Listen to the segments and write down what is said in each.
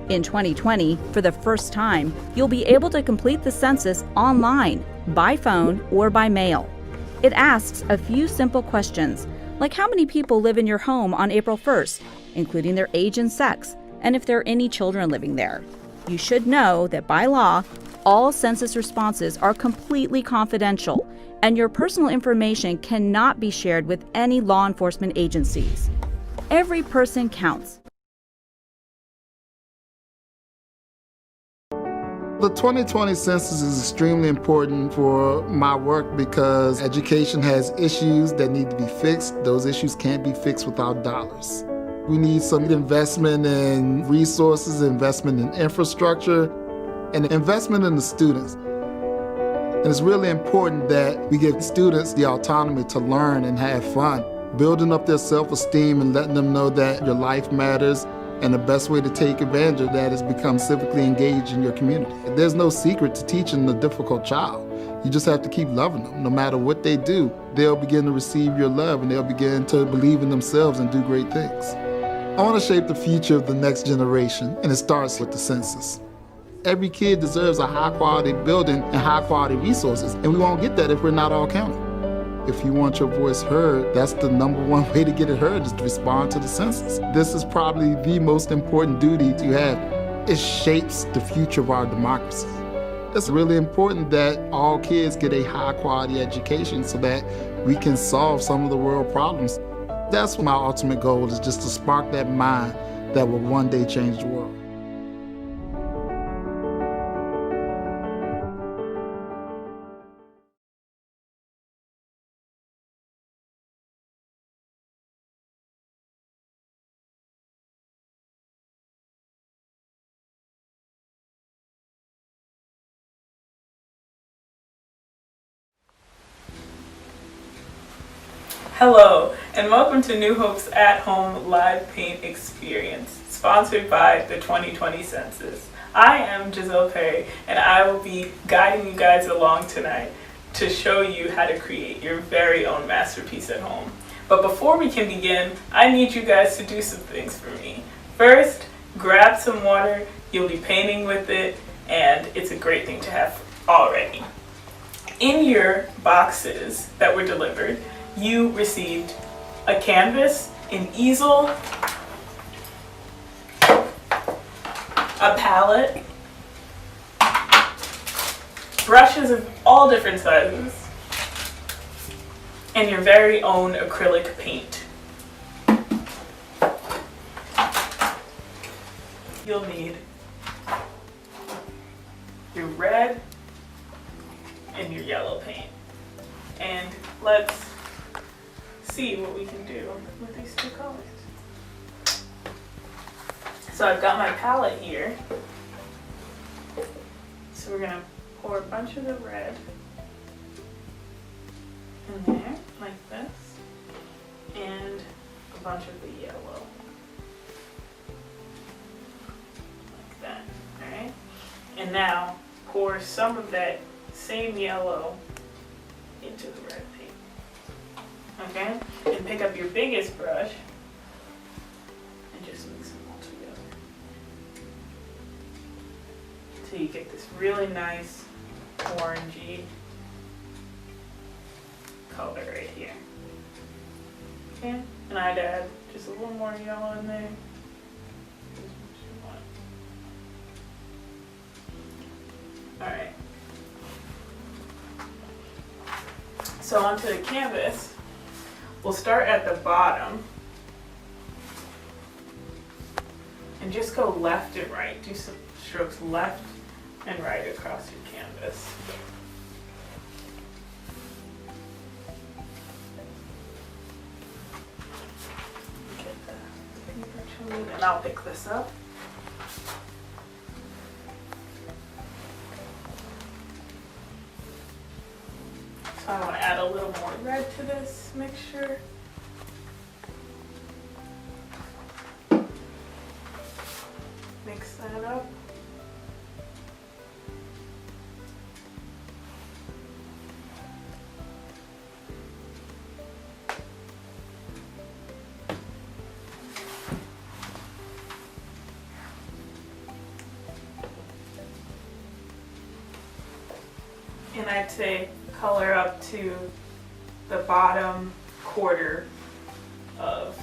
In 2020, for the first time, you'll be able to complete the census online, by phone, or by mail. It asks a few simple questions, like how many people live in your home on April 1st, including their age and sex, and if there are any children living there. You should know that by law, all census responses are completely confidential, and your personal information cannot be shared with any law enforcement agencies. Every person counts. The 2020 census is extremely important for my work because education has issues that need to be fixed. Those issues can't be fixed without dollars. We need some investment in resources, investment in infrastructure, and investment in the students. And it's really important that we give students the autonomy to learn and have fun, building up their self-esteem and letting them know that your life matters. And the best way to take advantage of that is become civically engaged in your community. There's no secret to teaching a difficult child. You just have to keep loving them. No matter what they do, they'll begin to receive your love and they'll begin to believe in themselves and do great things. I want to shape the future of the next generation, and it starts with the census. Every kid deserves a high-quality building and high-quality resources, and we won't get that if we're not all counted. If you want your voice heard, that's the number one way to get it heard, is to respond to the census. This is probably the most important duty you have. It shapes the future of our democracy. It's really important that all kids get a high-quality education so that we can solve some of the world problems. That's my ultimate goal, is just to spark that mind that will one day change the world. Hello, and welcome to New Hope's at-home live paint experience, sponsored by the 2020 Census. I am Giselle Perry, and I will be guiding you guys along tonight to show you how to create your very own masterpiece at home. But before we can begin, I need you guys to do some things for me. First, grab some water. You'll be painting with it, and it's a great thing to have already. In your boxes that were delivered, you received a canvas, an easel, a palette, brushes of all different sizes, and your very own acrylic paint. You'll need your red and your yellow paint. And let's see what we can do with these two colors. So I've got my palette here. So we're gonna pour a bunch of the red in there, like this, and a bunch of the yellow, like that, all right? And now pour some of that same yellow into the red paint. Okay, and pick up your biggest brush and just mix them all together till you get this really nice orangey color right here. Okay, and I'd add just a little more yellow in there. Alright, so onto the canvas. We'll start at the bottom and just go left and right. Do some strokes left and right across your canvas. Get the paper to me, and I'll pick this up. So I want to add a little more red to this mixture. Mix that up. and I'd say color up to the bottom quarter of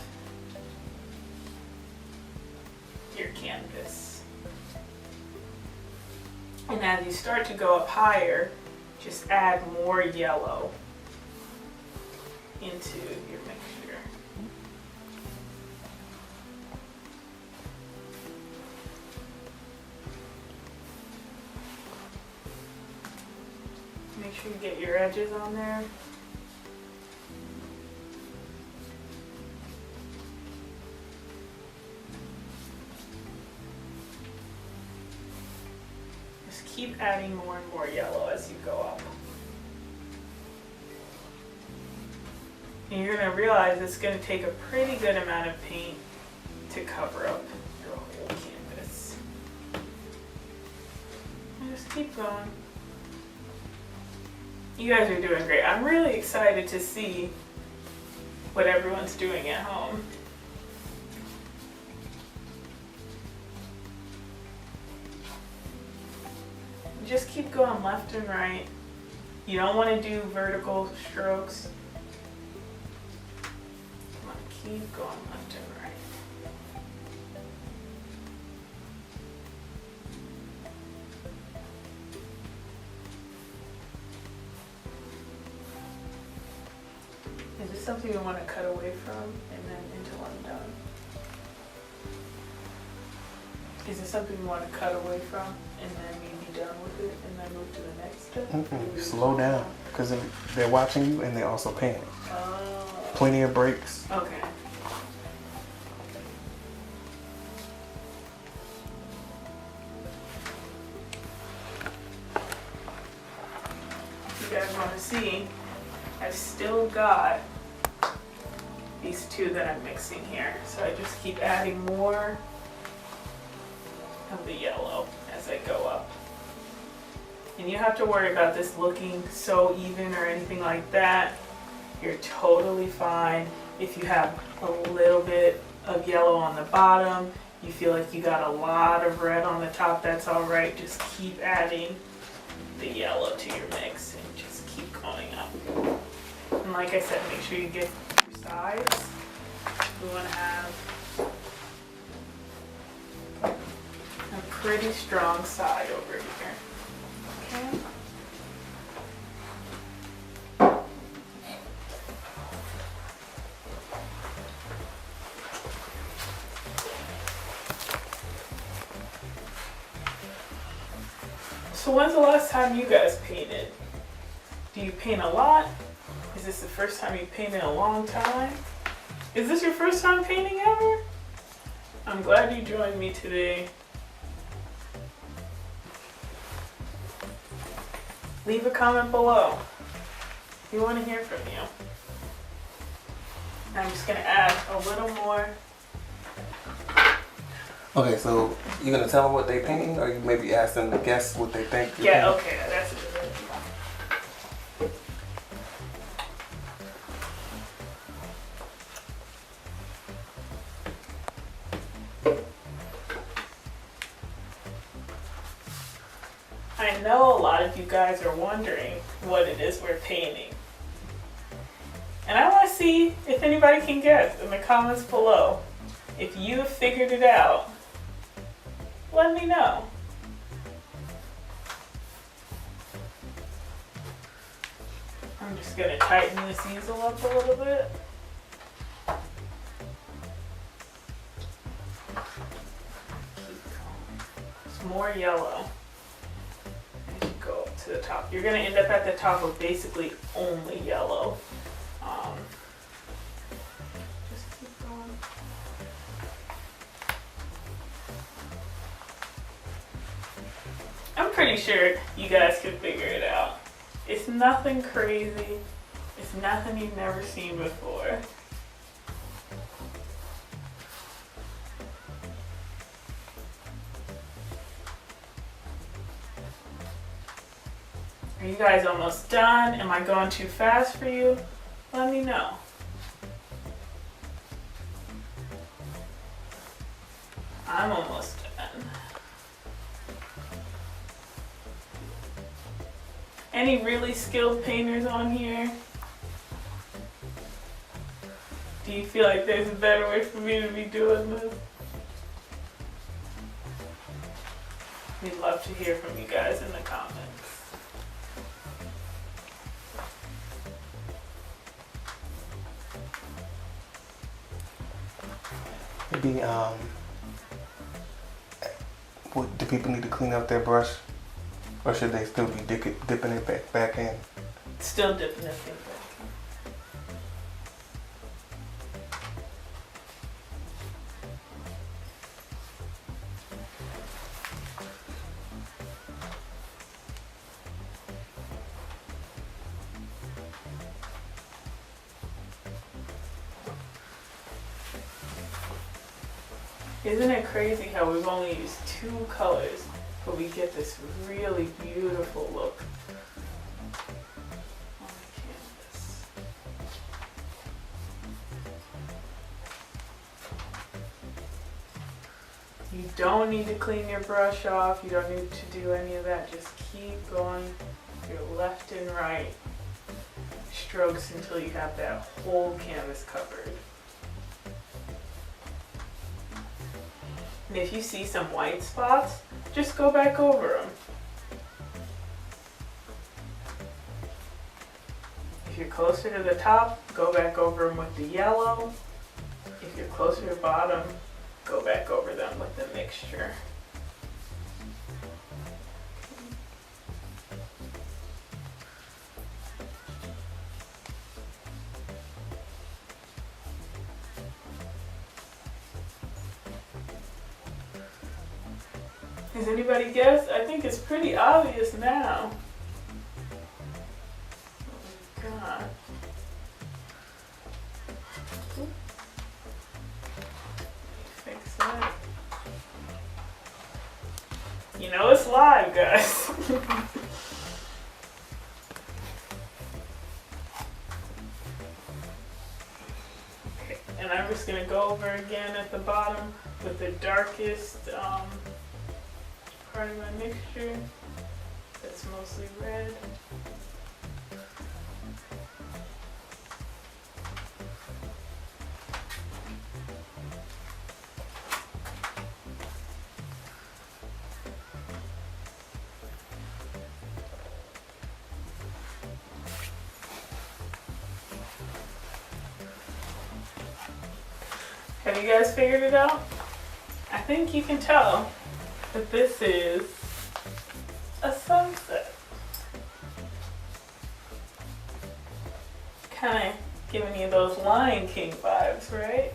your canvas. And as you start to go up higher, just add more yellow into your mixture. Make sure you get your edges on there. Just keep adding more and more yellow as you go up. And you're going to realize it's going to take a pretty good amount of paint to cover up your whole canvas. And just keep going. You guys are doing great. I'm really excited to see what everyone's doing at home. Just keep going left and right. You don't want to do vertical strokes. You want to keep going left and right. Is this something you want to cut away from and then until I'm done? Is this something you want to cut away from and then be done with it and then move to the next step? Slow down, because they're watching you and they also panic. Oh. Plenty of breaks. Okay. You guys want to see, I've still got these two that I'm mixing here. So I just keep adding more of the yellow as I go up. And you don't have to worry about this looking so even or anything like that. You're totally fine. If you have a little bit of yellow on the bottom, you feel like you got a lot of red on the top, that's all right. Just keep adding the yellow to your mix and just keep going up. And like I said, make sure you get your sides. We want to have a pretty strong side over here. Okay. So when's the last time you guys painted? Do you paint a lot? Is this the first time you painted in a long time? Is this your first time painting ever? I'm glad you joined me today. Leave a comment below. We want to hear from you. I'm just going to add a little more. Okay, so you're gonna tell them what they painting, or you maybe ask them to guess what they think? you're Yeah, painting? okay, that's it. I know a lot of you guys are wondering what it is we're painting. And I want to see if anybody can guess in the comments below. If you have figured it out, let me know. I'm just going to tighten this easel up a little bit. It's more yellow as you go up to the top. You're going to end up at the top with basically only yellow. Just keep going. I'm pretty sure you guys can figure it out. It's nothing crazy. It's nothing you've never seen before. Are you guys almost done? Am I going too fast for you? Let me know. I'm almost done. Any really skilled painters on here? Do you feel like there's a better way for me to be doing this? We'd love to hear from you guys in the comments. Maybe do people need to clean up their brush, or should they still be dipping it back in? Still dipping it in. Isn't it crazy how we've only used 2 colors, but we get this really beautiful look on the canvas? You don't need to clean your brush off. You don't need to do any of that. Just keep going your left and right strokes until you have that whole canvas covered. And if you see some white spots, just go back over them. If you're closer to the top, go back over them with the yellow. If you're closer to the bottom, go back over them with the mixture. Has anybody guessed? I think it's pretty obvious now. Oh my God. Fix that. You know it's live, guys. Okay, and I'm just gonna go over again at the bottom with the darkest part of my mixture that's mostly red. Have you guys figured it out? I think you can tell that this is a sunset. Kind of giving you those Lion King vibes, right?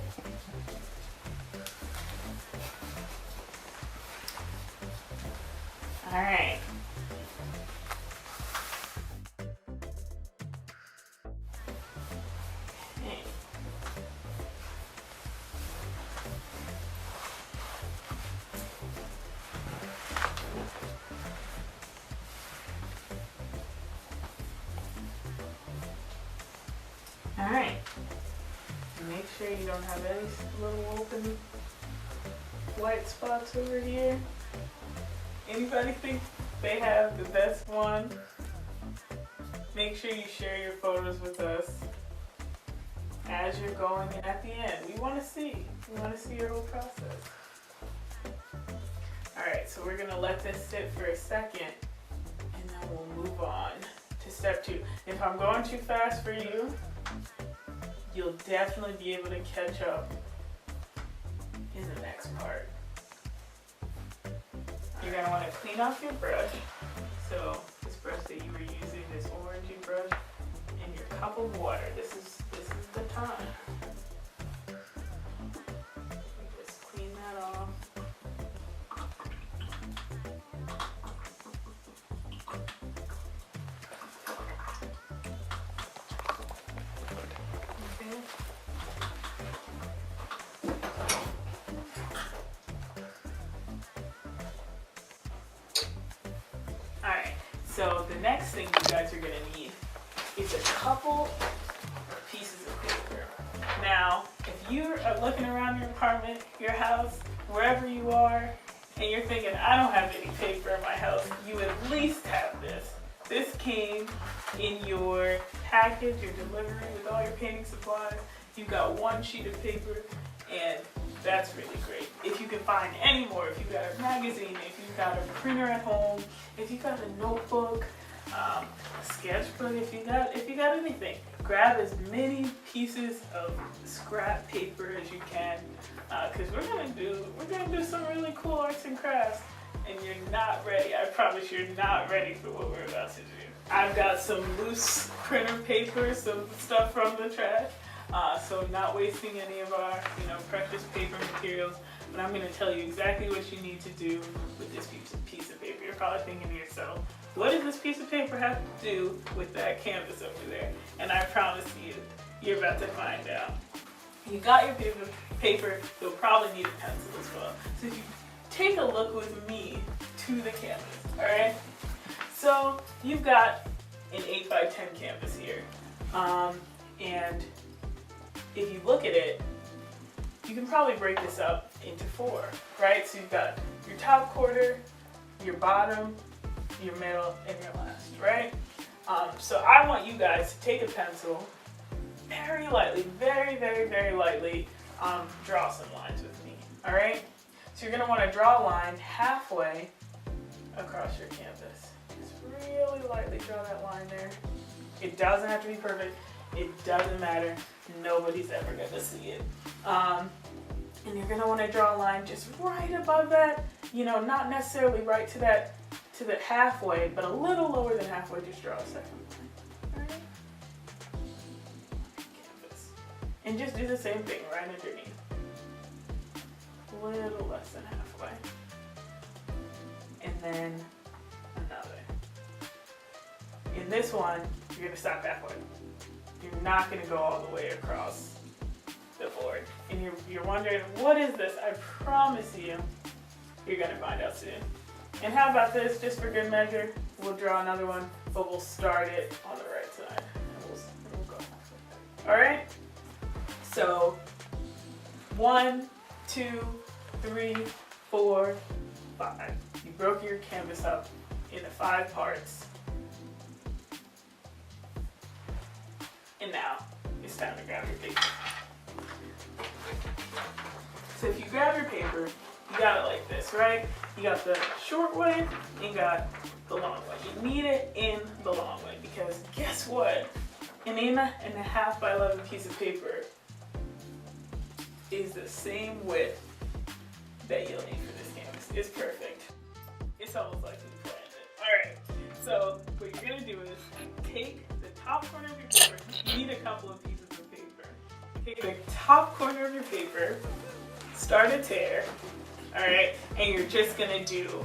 All right. Okay. All right. Make sure you don't have any little open white spots over here. Anybody think they have the best one? Make sure you share your photos with us as you're going and at the end. We want to see. We want to see your whole process. All right, so we're gonna let this sit for a second and then we'll move on to step 2. If I'm going too fast for you, you'll definitely be able to catch up in the next part. You're gonna want to clean off your brush. So this brush that you were using, this orangey brush, and your cup of water. This is the time. Just clean that off. Okay. Alright, so the next thing you guys are going to need is a couple pieces of paper. Now, if you are looking around your apartment, your house, wherever you are, and you're thinking, I don't have any paper in my house, you at least have this. this came in your package, your delivery with all your painting supplies. You got one sheet of paper, and that's really great. If you can find any more, if you got a magazine, if you got a printer at home, if you got a notebook, a sketchbook, if you got anything, grab as many pieces of scrap paper as you can, because we're gonna do some really cool arts and crafts, and you're not ready. I promise you're not ready for what we're about to do. I've got some loose printer paper, some stuff from the trash, so not wasting any of our precious paper materials. But I'm going to tell you exactly what you need to do with this piece of paper. You're probably thinking to yourself, what does this piece of paper have to do with that canvas over there? And I promise you, you're about to find out. You got your paper, you'll probably need a pencil as well. So if you take a look with me to the canvas, all right? So you've got an 8x10 canvas here, and if you look at it, you can probably break this up into 4, right? So you've got your top quarter, your bottom, your middle, and your last, right? So I want you guys to take a pencil, very lightly, very, very, very lightly, draw some lines with me, all right? So you're gonna wanna draw a line halfway across your canvas. Just really lightly draw that line there. It doesn't have to be perfect. It doesn't matter. Nobody's ever gonna see it. And you're gonna wanna draw a line just right above that, not necessarily right to the halfway, but a little lower than halfway. Just draw a second line, all right? Canvas. And just do the same thing right underneath. A little less than halfway. And then another. In this one, you're gonna stop halfway. You're not gonna go all the way across the board. And you're wondering, what is this? I promise you, you're gonna find out soon. And how about this, just for good measure, we'll draw another one, but we'll start it on the right side. And we'll go halfway. All right? So, 1, 2, 3, 4, 5. You broke your canvas up into 5 parts. And now, it's time to grab your paper. So if you grab your paper, you got it like this, right? You got the short way, and you got the long way. You need it in the long way, because guess what? An 8.5 by 11 piece of paper is the same width that you'll need for this canvas. It's perfect. It's almost like we planned it. All right, so what you're gonna do is take the top corner of your paper. You need a couple of pieces of paper. Take the top corner of your paper, start a tear, all right, and you're just gonna do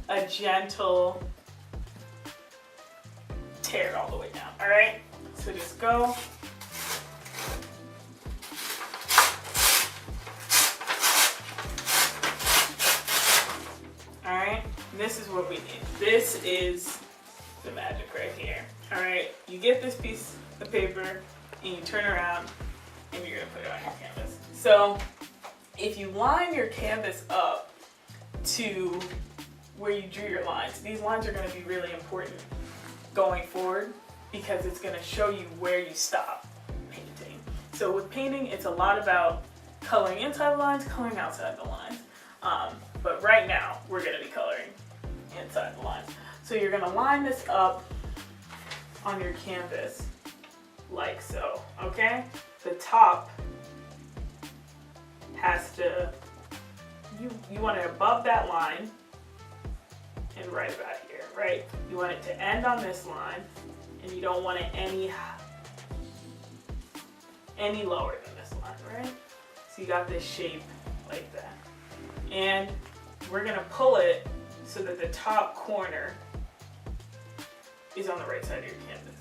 a gentle tear all the way down, all right? So just go. All right, this is what we need. This is the magic right here. All right, you get this piece of paper and you turn around and you're gonna put it on your canvas. So if you line your canvas up to where you drew your lines, these lines are gonna be really important going forward because it's gonna show you where you stop painting. So with painting, it's a lot about coloring inside the lines, coloring outside the lines. But right now, we're gonna be coloring inside the lines. So you're gonna line this up on your canvas like so, okay? The top has to, you want it above that line and right about here, right? You want it to end on this line and you don't want it any lower than this line, right? So you got this shape like that. And we're gonna pull it so that the top corner is on the right side of your canvas.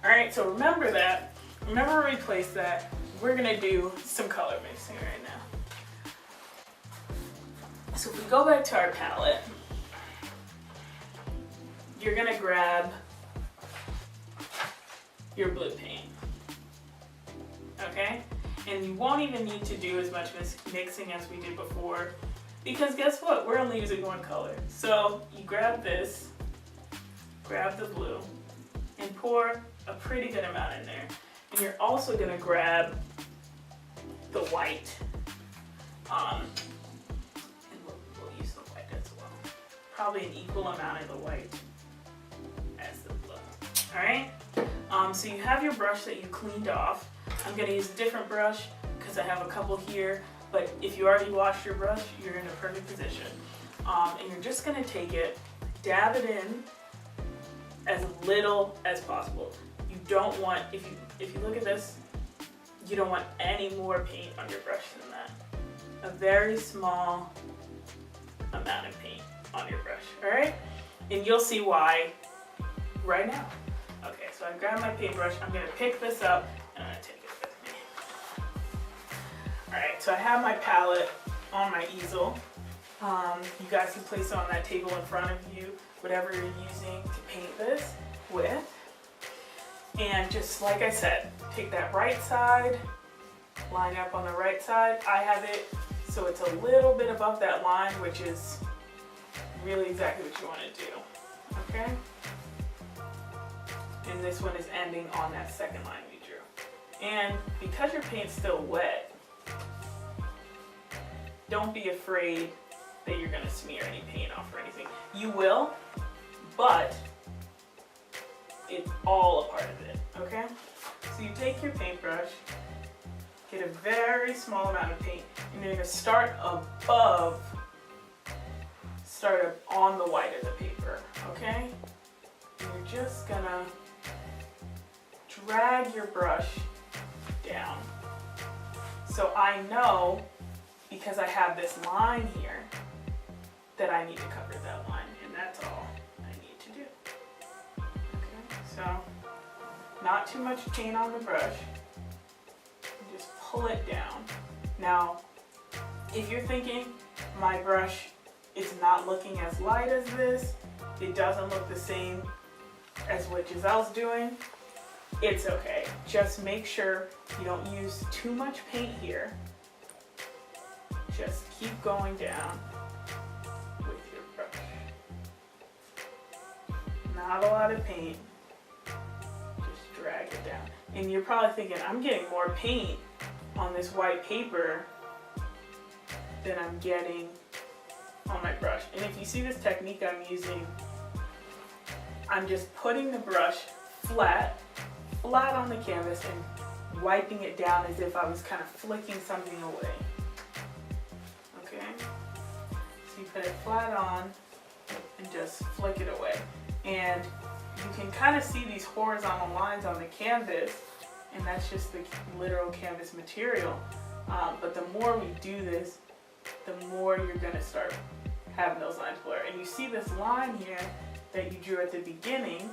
All right, so remember where we placed that. We're gonna do some color mixing right now. So if we go back to our palette, you're gonna grab your blue paint, okay? And you won't even need to do as much mixing as we did before, because guess what? We're only using one color. So you grab this grab the blue and pour a pretty good amount in there. And you're also gonna grab the white. And we'll use the white as well. Probably an equal amount of the white as the blue. All right? So you have your brush that you cleaned off. I'm gonna use a different brush because I have a couple here, but if you already washed your brush, you're in a perfect position. And you're just gonna take it, dab it in as little as possible. You don't want, if you look at this, you don't want any more paint on your brush than that. A very small amount of paint on your brush, all right? And you'll see why right now. Okay, so I grabbed my paintbrush, I'm gonna pick this up, and I'm gonna take it with me. All right, so I have my palette on my easel. You guys can place it on that table in front of you, whatever you're using to paint this with. And just like I said, take that right side, line up on the right side. I have it so it's a little bit above that line, which is really exactly what you want to do, okay? And this one is ending on that second line we drew. And because your paint's still wet, don't be afraid that you're gonna smear any paint off or anything. You will, but it's all a part of it, okay? So you take your paintbrush, get a very small amount of paint, and you're gonna start up on the white of the paper, okay? And you're just gonna drag your brush down. So I know, because I have this line here, that I need to cover that line, and that's all I need to do. Okay, so not too much paint on the brush. Just pull it down. Now, if you're thinking my brush is not looking as light as this, it doesn't look the same as what Giselle's doing, it's okay. Just make sure you don't use too much paint here. Just keep going down with your brush. Not a lot of paint. Just drag it down. And you're probably thinking, I'm getting more paint on this white paper than I'm getting on my brush. And if you see this technique I'm using, I'm just putting the brush flat on the canvas and wiping it down as if I was kind of flicking something away. Okay? So you put it flat on and just flick it away. And you can kind of see these horizontal lines on the canvas, and that's just the literal canvas material. But the more we do this, the more you're gonna start having those lines blur. And you see this line here that you drew at the beginning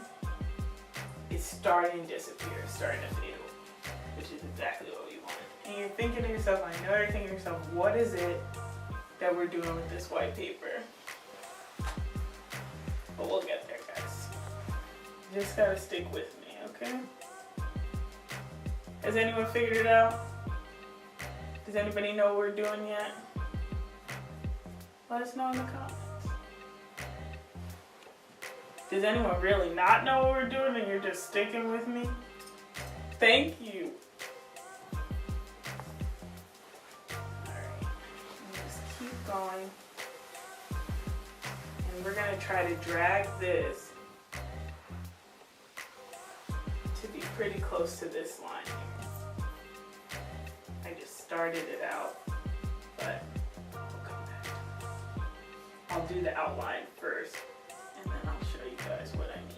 is starting to disappear, starting to fade away, which is exactly what we want. And you're thinking to yourself, I know you're thinking to yourself, what is it that we're doing with this white paper? But we'll get there, guys. You just gotta stick with me, okay? Has anyone figured it out? Does anybody know what we're doing yet? Let us know in the comments. Does anyone really not know what we're doing and you're just sticking with me? Thank you. Alright, just keep going. And we're gonna try to drag this to be pretty close to this line here. I just started it out, but we'll come back. I'll do the outline first, and then I'll show you guys what I mean.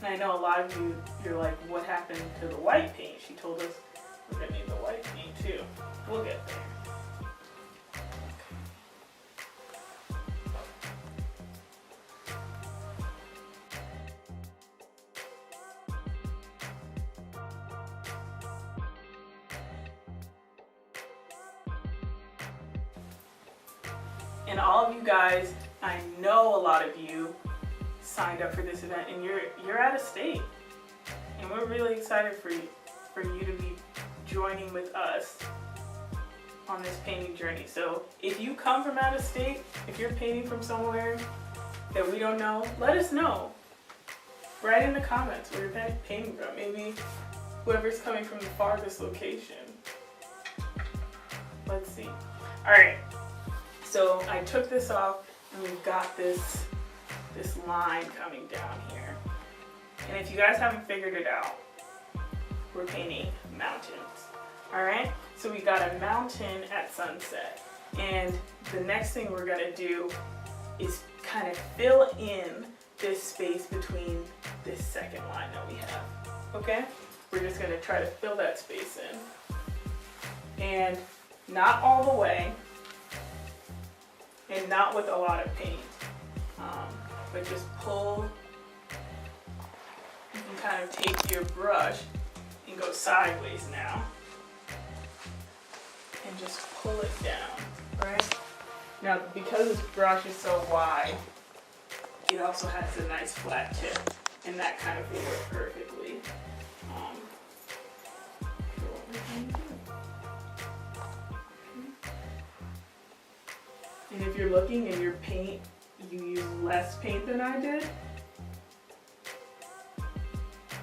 And I know a lot of you, you're like, what happened to the white paint? She told us we're gonna need the white paint too. We'll get there. And all of you guys, I know a lot of you signed up for this event, and you're out of state, and we're really excited for for you to be joining with us on this painting journey. So if you come from out of state, if you're painting from somewhere that we don't know, let us know. Write in the comments where you're painting from. Maybe whoever's coming from the farthest location. Let's see. All right, so I took this off and we've got this line coming down here. And if you guys haven't figured it out, we're painting mountains. All right, so we got a mountain at sunset. And the next thing we're gonna do is kind of fill in this space between this second line that we have, okay? We're just gonna try to fill that space in. And not all the way, and not with a lot of paint, but just pull. You can kind of take your brush and go sideways now, and just pull it down, right? Now, because this brush is so wide, it also has a nice flat tip, and that kind of will work perfectly for what we're trying to do. And if you're looking and your paint, you use less paint than I did,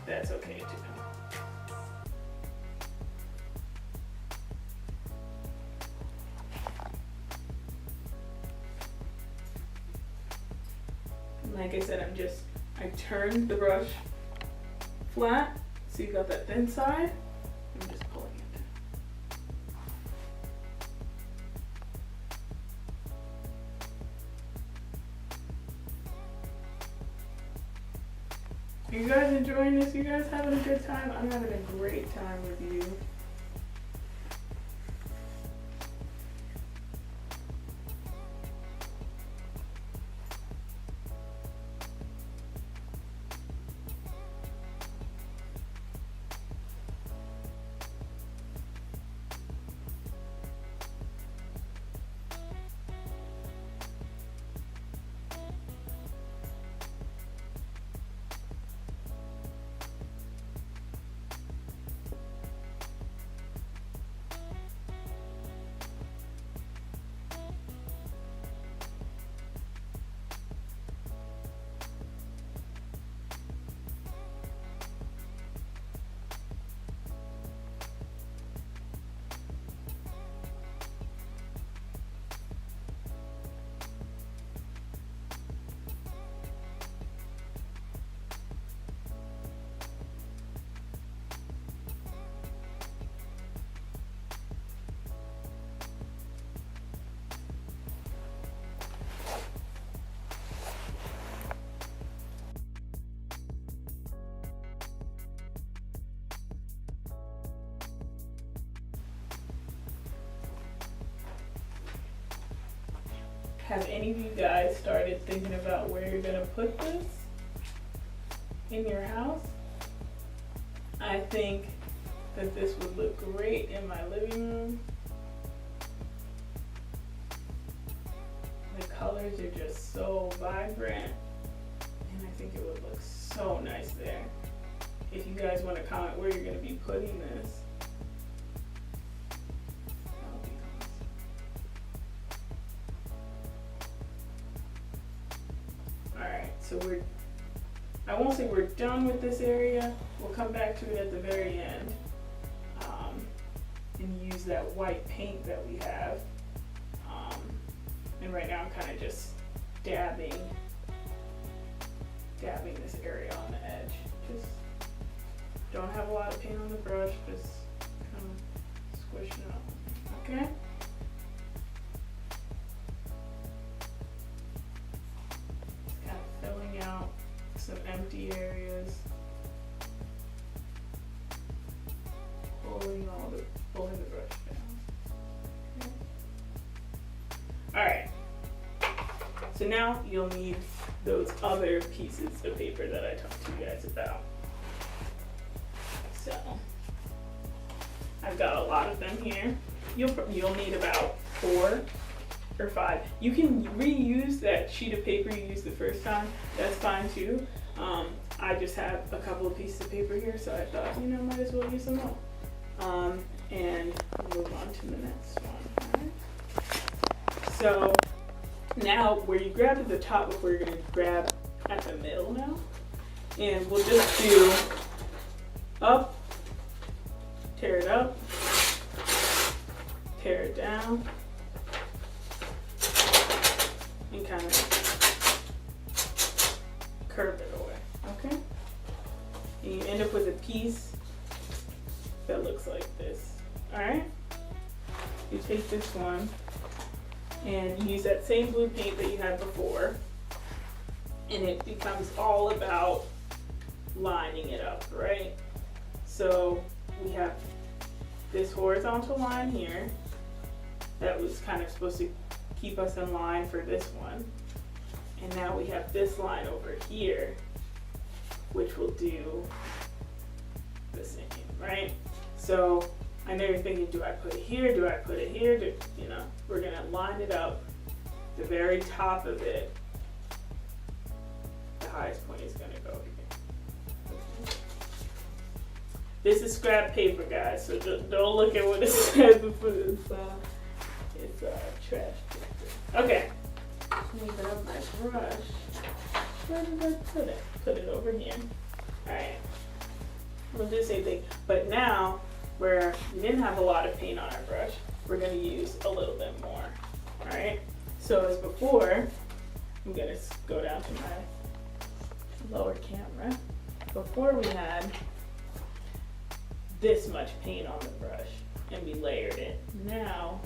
that's okay too. And like I said, I turned the brush flat, so you got that thin side. I'm just pulling it. Are you guys enjoying this? You guys having a good time? I'm having a great time with you. Have any of you guys started thinking about where you're gonna put this in your house? I think that this would look great in my living room. The colors are just so vibrant, and I think it would look so nice there. If you guys want to comment where you're gonna be putting this, so I won't say we're done with this area. We'll come back to it at the very end and use that white paint that we have. And right now I'm kind of just dabbing this area on the edge. Just don't have a lot of paint on the brush, just kind of squishing it up, okay? Out some empty areas, pulling the brush down. Okay. All right. So now you'll need those other pieces of paper that I talked to you guys about. So I've got a lot of them here. You'll need about 4 or 5. You can reuse that sheet of paper you used the first time. That's fine too. I just have a couple of pieces of paper here, so I thought, might as well use them all. And move on to the next one. Alright. So now where you grabbed at the top before, you're going to grab at the middle now. And we'll just do up, tear it up, tear it down, and kind of curve it away, okay? And you end up with a piece that looks like this, all right? You take this one and you use that same blue paint that you had before, and it becomes all about lining it up, right? So we have this horizontal line here that was kind of supposed to keep us in line for this one. And now we have this line over here, which will do the same, right? So I know you're thinking, do I put it here? Do I put it here? You know, we're gonna line it up. The very top of it, the highest point is gonna go here. This is scrap paper, guys, so don't look at what it says before it's trash paper. Okay, let me grab my brush. Where did I put it? Put it over here. Alright, we'll do the same thing, but now where we didn't have a lot of paint on our brush, we're going to use a little bit more. Alright, so as before, I'm going to go down to my lower camera. Before we had this much paint on the brush and we layered it. Now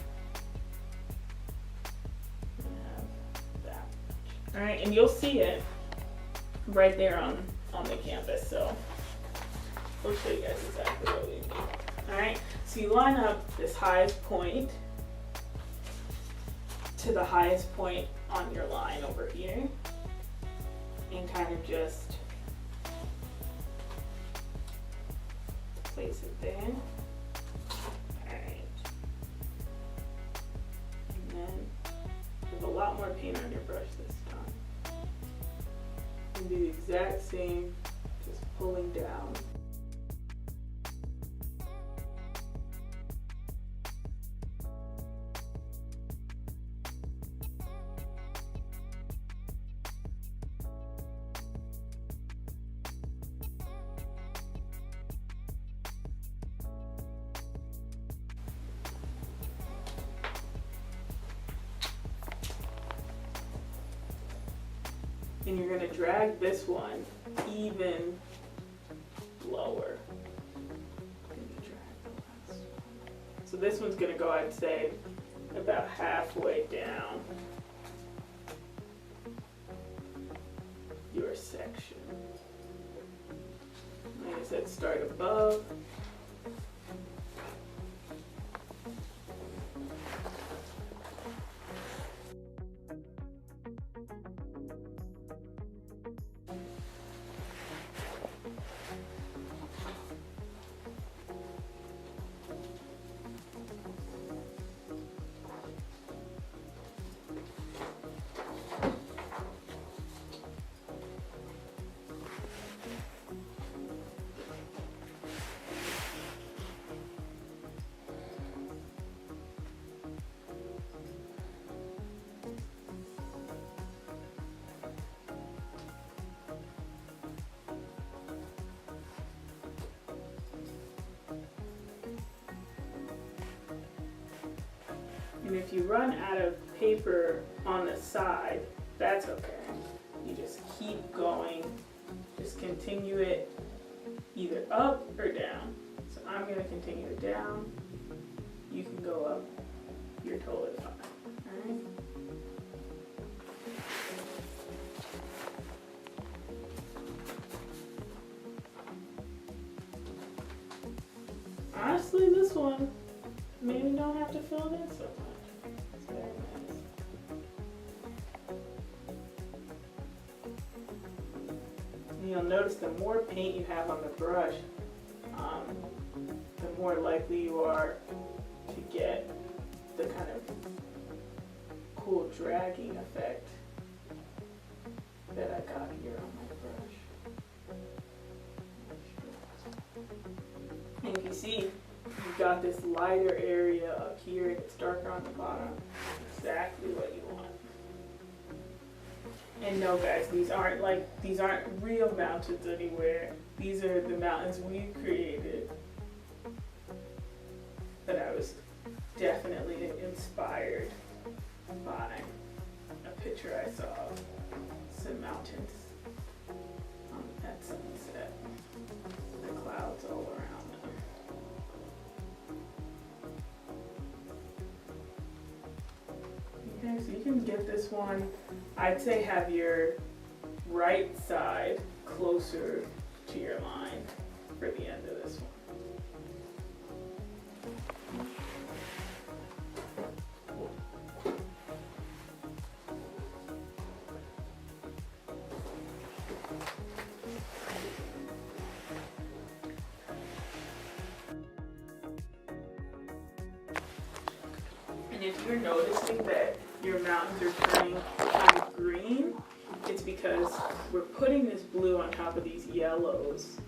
I'm going to have that much. Alright, and you'll see it right there on the canvas, so we'll show you guys exactly what we mean. Alright, so you line up this highest point to the highest point on your line over here and kind of just place it there. Alright. And then there's a lot more paint on your brush this time. And do the exact same, just pulling down. And you're going to drag this one even lower. So this one's going to go, I'd say, about halfway down your section. Like I said, start above. And if you run out of paper on the side, that's okay. You just keep going. Just continue it either up or down. So I'm going to continue it down. You can go up. You're totally fine. All right? Honestly, this one maybe don't have to fill it in so much. It's very nice. And you'll notice the more paint you have on the brush, the more likely you are to get the kind of cool dragging effect that I got here on my brush. And if you see, got this lighter area up here and it's darker on the bottom. Exactly what you want. And no guys, these aren't real mountains anywhere. These are the mountains we created. But I was definitely inspired by a picture I saw of some mountains at sunset. The clouds all around them. Okay, so you can get this one. I'd say have your right side closer to your line for the end of this one. And if you're noticing that your mountains are turning kind of green, it's because we're putting this blue on top of these yellows.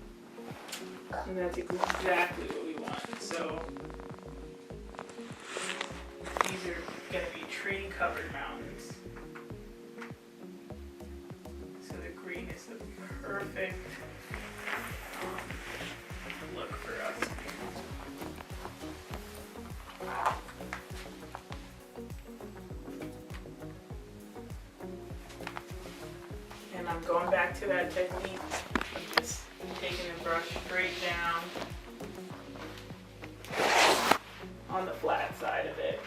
And that's exactly what we want. So these are going to be tree-covered mountains. So the green is the perfect look for us. And I'm going back to that technique of just taking the brush straight down on the flat side of it.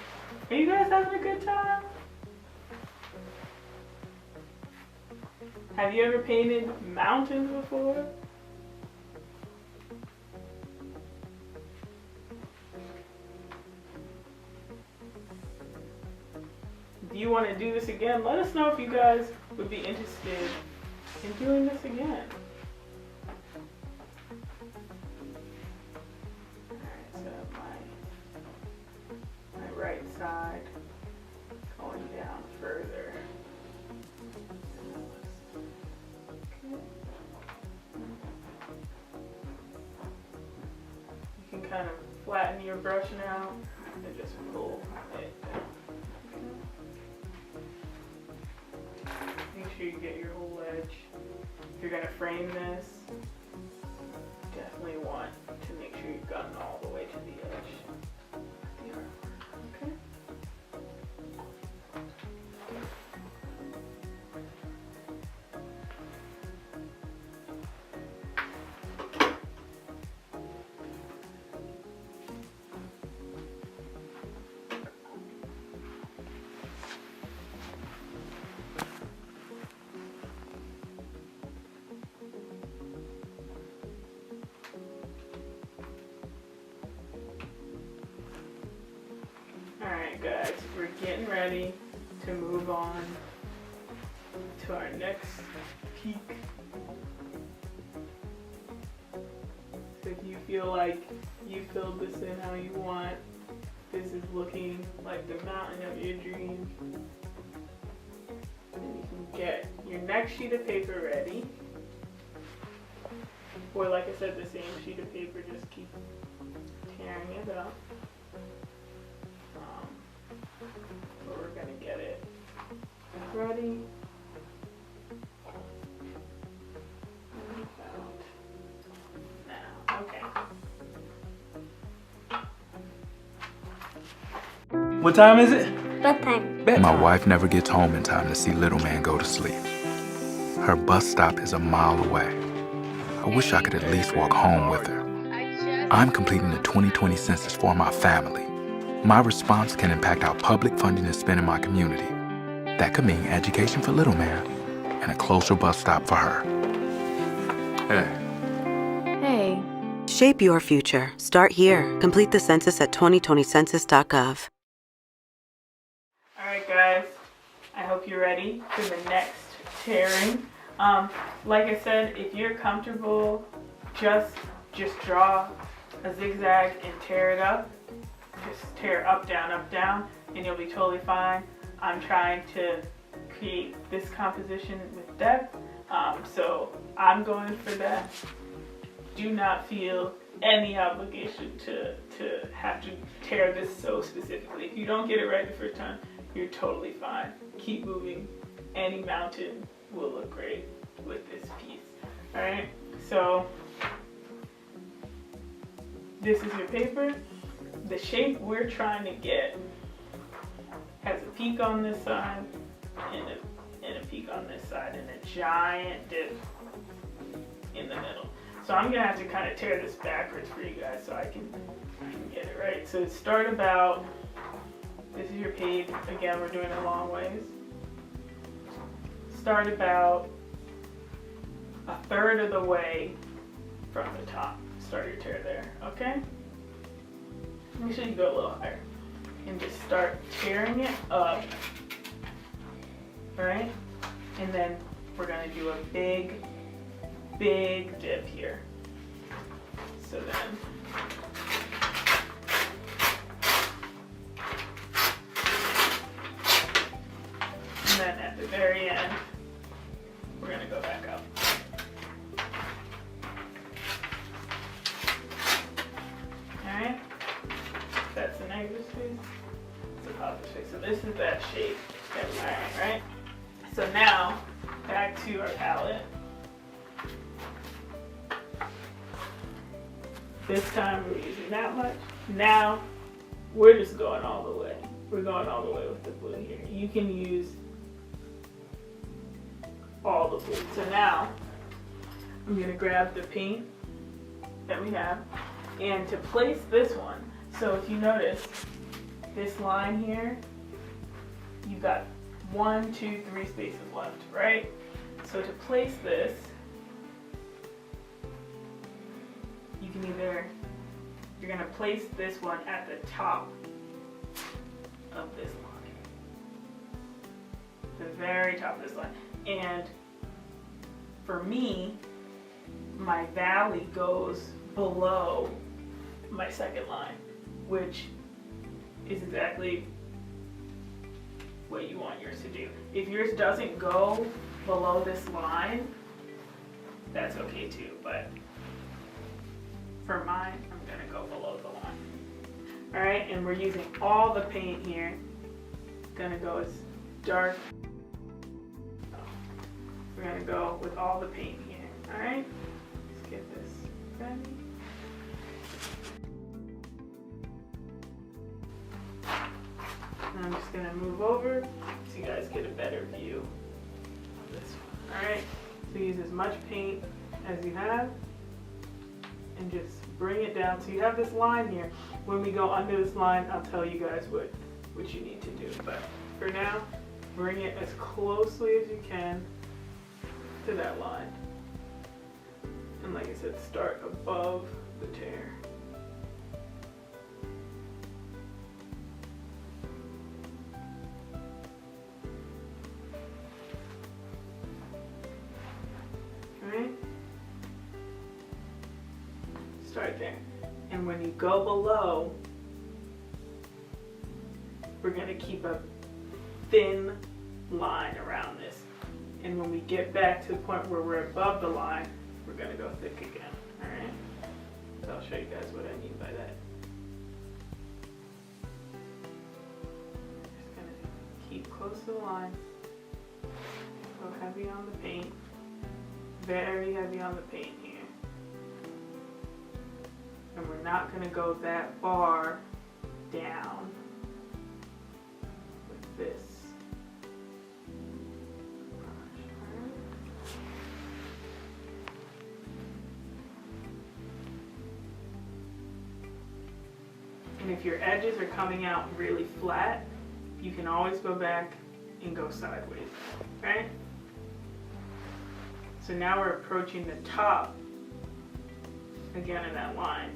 Are you guys having a good time? Have you ever painted mountains before? Do you want to do this again? Let us know if you guys would be interested in doing this again. Alright, so my right side going down further. Okay. You can kind of flatten your brush now and just pull it down. Make sure you get your whole edge. If you're gonna frame this, definitely want to make sure you've gotten all the way to the edge. Okay. Alright guys, we're getting ready to move on to our next peak. So if you feel like you filled this in how you want, this is looking like the mountain of your dreams, then you can get your next sheet of paper ready. Or like I said, the same sheet of paper, just keep tearing it up. But we're gonna get it ready. Now, okay. What time is it? Bedtime. My wife never gets home in time to see little man go to sleep. Her bus stop is a mile away. I wish I could at least walk home with her. I'm completing the 2020 census for my family. My response can impact how public funding is spent in my community. That could mean education for little man and a closer bus stop for her. Hey. Hey. Shape your future. Start here. Complete the census at 2020census.gov. Alright guys, I hope you're ready for the next tearing. Like I said, if you're comfortable, just draw a zigzag and tear it up. Just tear up, down, and you'll be totally fine. I'm trying to create this composition with depth, so I'm going for that. Do not feel any obligation to have to tear this so specifically. If you don't get it right the first time, you're totally fine. Keep moving. Any mountain will look great with this piece. Alright, so this is your paper. The shape we're trying to get has a peak on this side and a peak on this side and a giant dip in the middle. So I'm gonna have to kind of tear this backwards for you guys so I can get it right. So start about, this is your page. Again, we're doing it long ways. Start about a third of the way from the top. Start your tear there, okay? Make sure you go a little higher. And just start tearing it up, right? And then we're gonna do a big dip here. So then, and then at the very end, we're gonna go back up. Alright? That's the negative space. It's a positive space. So this is that shape that we're wearing, right? So now, back to our palette. This time we're using that much. Now, we're just going all the way. We're going all the way with the blue here. You can use all the blue. So now, I'm gonna grab the paint that we have, and to place this one, so if you notice, this line here, you've got 1, 2, 3 spaces left, right? So to place this, you can either, you're gonna place this one at the top of this line. The very top of this line. And for me, my valley goes below my second line, which is exactly what you want yours to do. If yours doesn't go below this line, that's okay too, but for mine, I'm gonna go below the line. All right, and we're using all the paint here. Gonna go as dark. We're gonna go with all the paint here, all right? Let's get this ready. And I'm just gonna move over so you guys get a better view of this one. All right, so use as much paint as you have and just bring it down. So you have this line here. When we go under this line, I'll tell you guys what you need to do. But for now, bring it as closely as you can to that line. And like I said, start above the tear. Alright? Start there. And when you go below, we're going to keep a thin line around this. And when we get back to the point where we're above the line, we're going to go thick again. Alright? So I'll show you guys what I mean by that. Just going to keep close to the line. Go heavy on the paint. Very heavy on the paint here. And we're not going to go that far down with this. And if your edges are coming out really flat, you can always go back and go sideways, okay? So now we're approaching the top again of that line.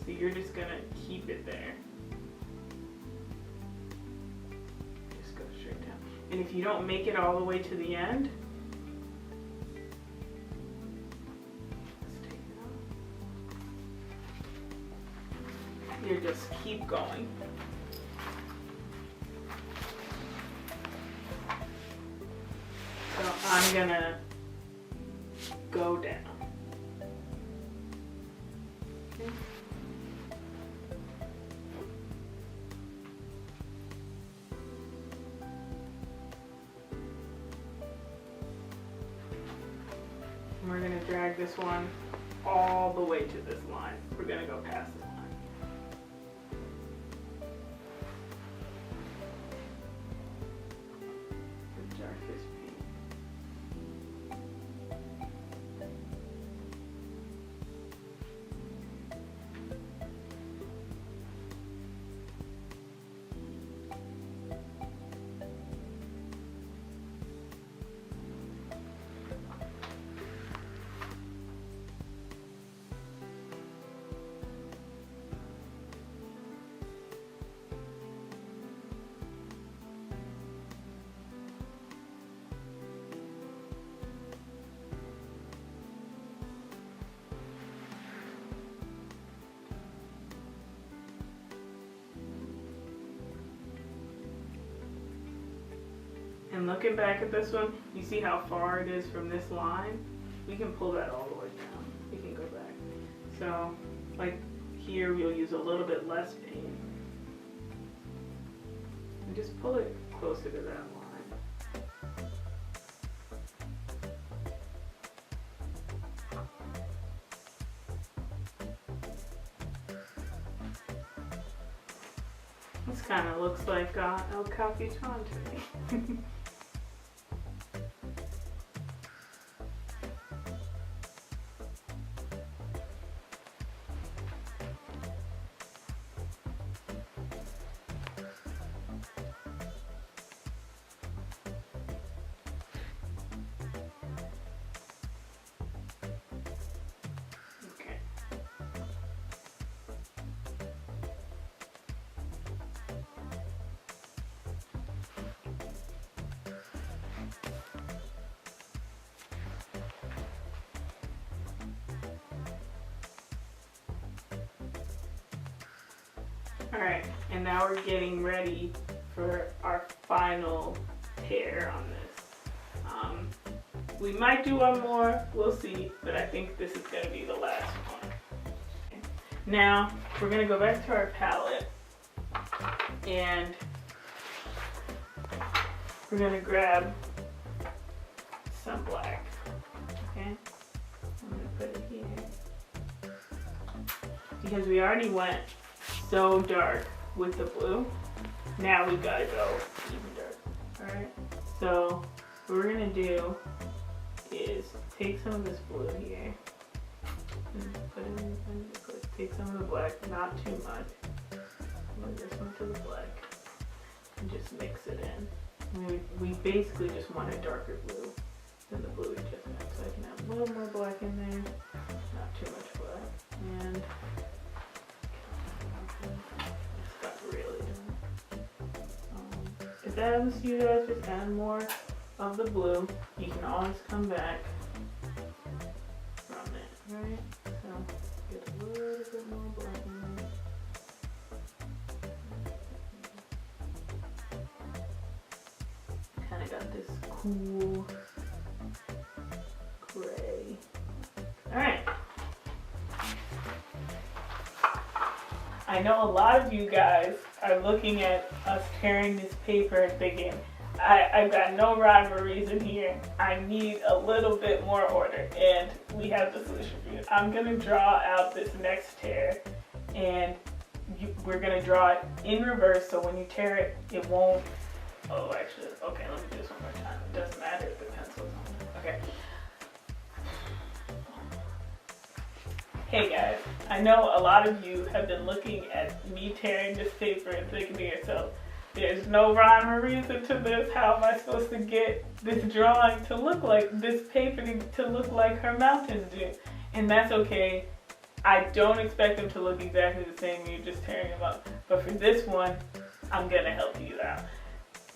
So you're just gonna keep it there. Just go straight down. And if you don't make it all the way to the end, let's take it off. You just keep going. So I'm gonna go down. Okay. And we're gonna drag this one all the way to this line. We're gonna go past this line. The darkest paint. And looking back at this one, you see how far it is from this line? We can pull that all the way down. We can go back. So, like here, we'll use a little bit less paint. And just pull it closer to that line. This kind of looks like El Capitan to me. Okay. Alright, and now we're getting ready for our final tear on this. We might do one more, we'll see, but I think this is going to be the last one. Okay. Now, we're going to go back to our palette, and we're going to grab some black, okay? I'm going to put it here. Because we already went so dark with the blue. Now we've got to go even darker. Alright? So what we're gonna do is take some of this blue here and put it in, take some of the black, not too much. Move this one to the black and just mix it in. We basically just want a darker blue than the blue we just had. So I can have a little more black in there, not too much black. And if that happens to you guys, just add more of the blue. You can always come back from it, right? So get a little bit more black in there. Kind of got this cool gray. All right. I know a lot of you guys are looking at us tearing this paper and thinking, I've got no rhyme or reason here. I need a little bit more order, and we have the solution for you. I'm gonna draw out this next tear, and we're gonna draw it in reverse, so when you tear it, it won't, oh actually, okay, let me do this one more time. It doesn't matter if the pencil's on. Okay. Hey guys, I know a lot of you have been looking at me tearing this paper and thinking to yourself, there's no rhyme or reason to this. How am I supposed to get this drawing to look like, this paper to look like her mountains do? And that's okay. I don't expect them to look exactly the same when you're just tearing them up. But for this one, I'm gonna help you out.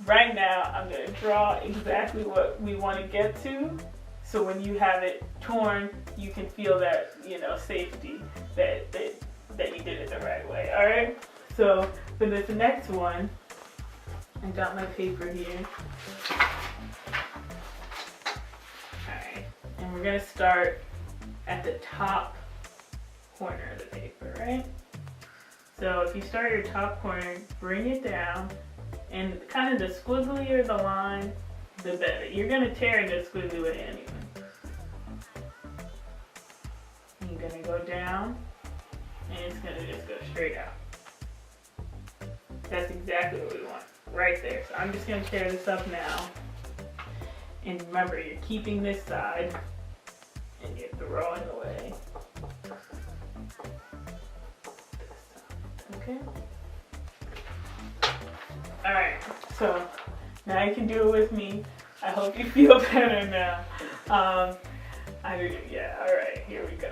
Right now, I'm gonna draw exactly what we want to get to. So when you have it torn, you can feel that, you know, safety that you did it the right way. All right. So for this next one, I got my paper here. Alright, and we're gonna start at the top corner of the paper, right? So if you start your top corner, bring it down, and kind of the squigglier the line, the better. You're gonna tear this squiggly way anyway. gonna go down, and it's gonna just go straight out. That's exactly what we want, right there. So I'm just gonna tear this up now. And remember, you're keeping this side, and you're throwing away this side, okay? Alright, so now you can do it with me. I hope you feel better now. Yeah, alright, here we go.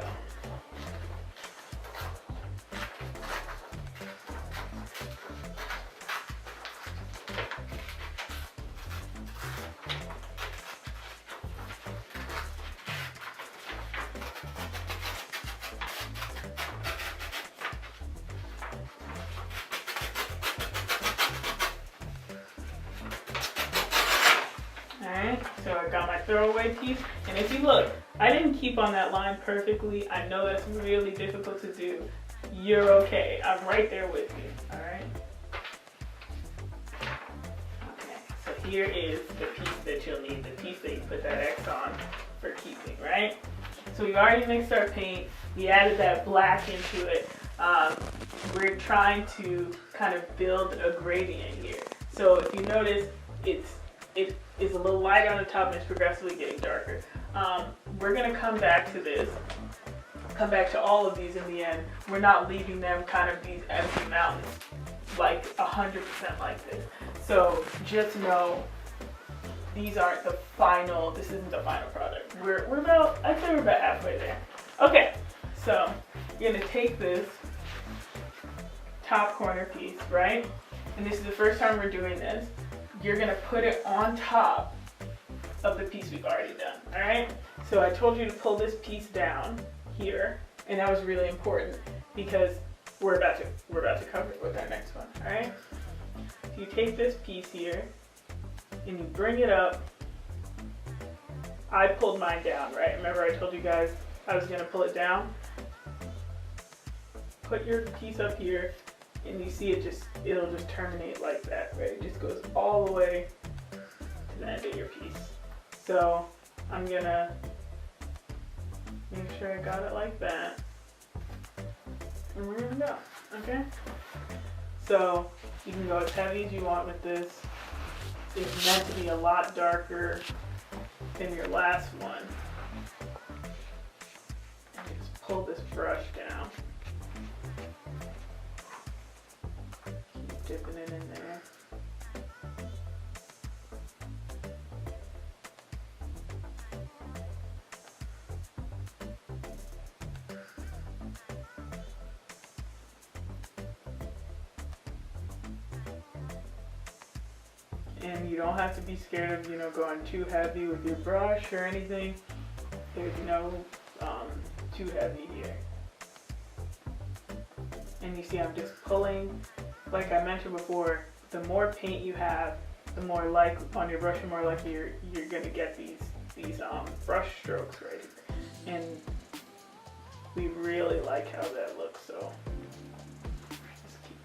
Alright, so I got my throwaway piece, and if you look, I didn't keep on that line perfectly. I know that's really difficult to do. You're okay. I'm right there with you, alright? Okay, so here is the piece that you'll need, the piece that you put that X on for keeping, right? So we've already mixed our paint. We added that black into it. We're trying to kind of build a gradient here. So if you notice, it is a little light on the top and it's progressively getting darker. We're gonna come back to this, come back to all of these in the end. We're not leaving them kind of these empty mountains, like 100% like this. So just know, these aren't the final, this isn't the final product. We're about, I'd say we're about halfway there. Okay, so you're gonna take this top corner piece, right? And this is the first time we're doing this. You're gonna put it on top of the piece we've already done, all right? So I told you to pull this piece down here, and that was really important because we're about to cover it with our next one, all right? So you take this piece here and you bring it up. I pulled mine down, right? Remember I told you guys I was gonna pull it down? Put your piece up here, and you see it'll just terminate like that, right? It just goes all the way to the end of your piece. So I'm gonna make sure I got it like that. And we're gonna go, okay? So you can go as heavy as you want with this. It's meant to be a lot darker than your last one. And just pull this brush down. Keep dipping it in there. And you don't have to be scared of, going too heavy with your brush or anything. There's no too heavy here. And you see I'm just pulling, like I mentioned before, the more paint you have, the more like on your brush, the more likely you're gonna get these brush strokes right here. And we really like how that looks, so just keep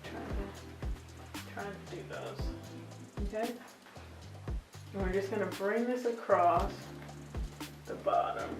trying to do those. Okay? And we're just going to bring this across the bottom.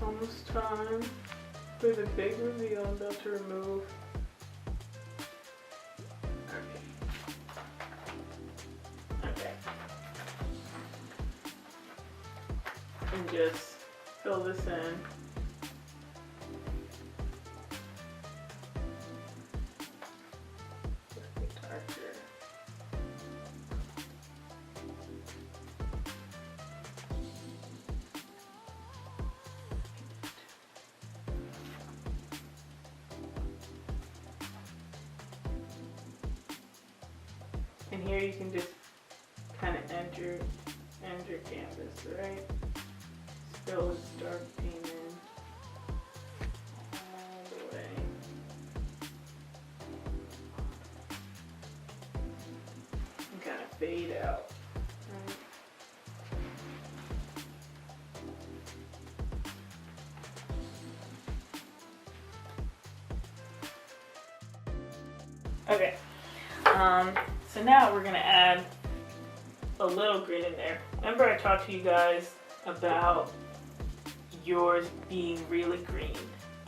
Almost time for the big reveal I'm about to remove. Okay. And just fill this in. Darker. And here you can just kind of end your canvas, right? Fill this dark paint in all the way. fade out. Right? Okay, so now we're gonna add a little green in there. Remember I talked to you guys about yours being really green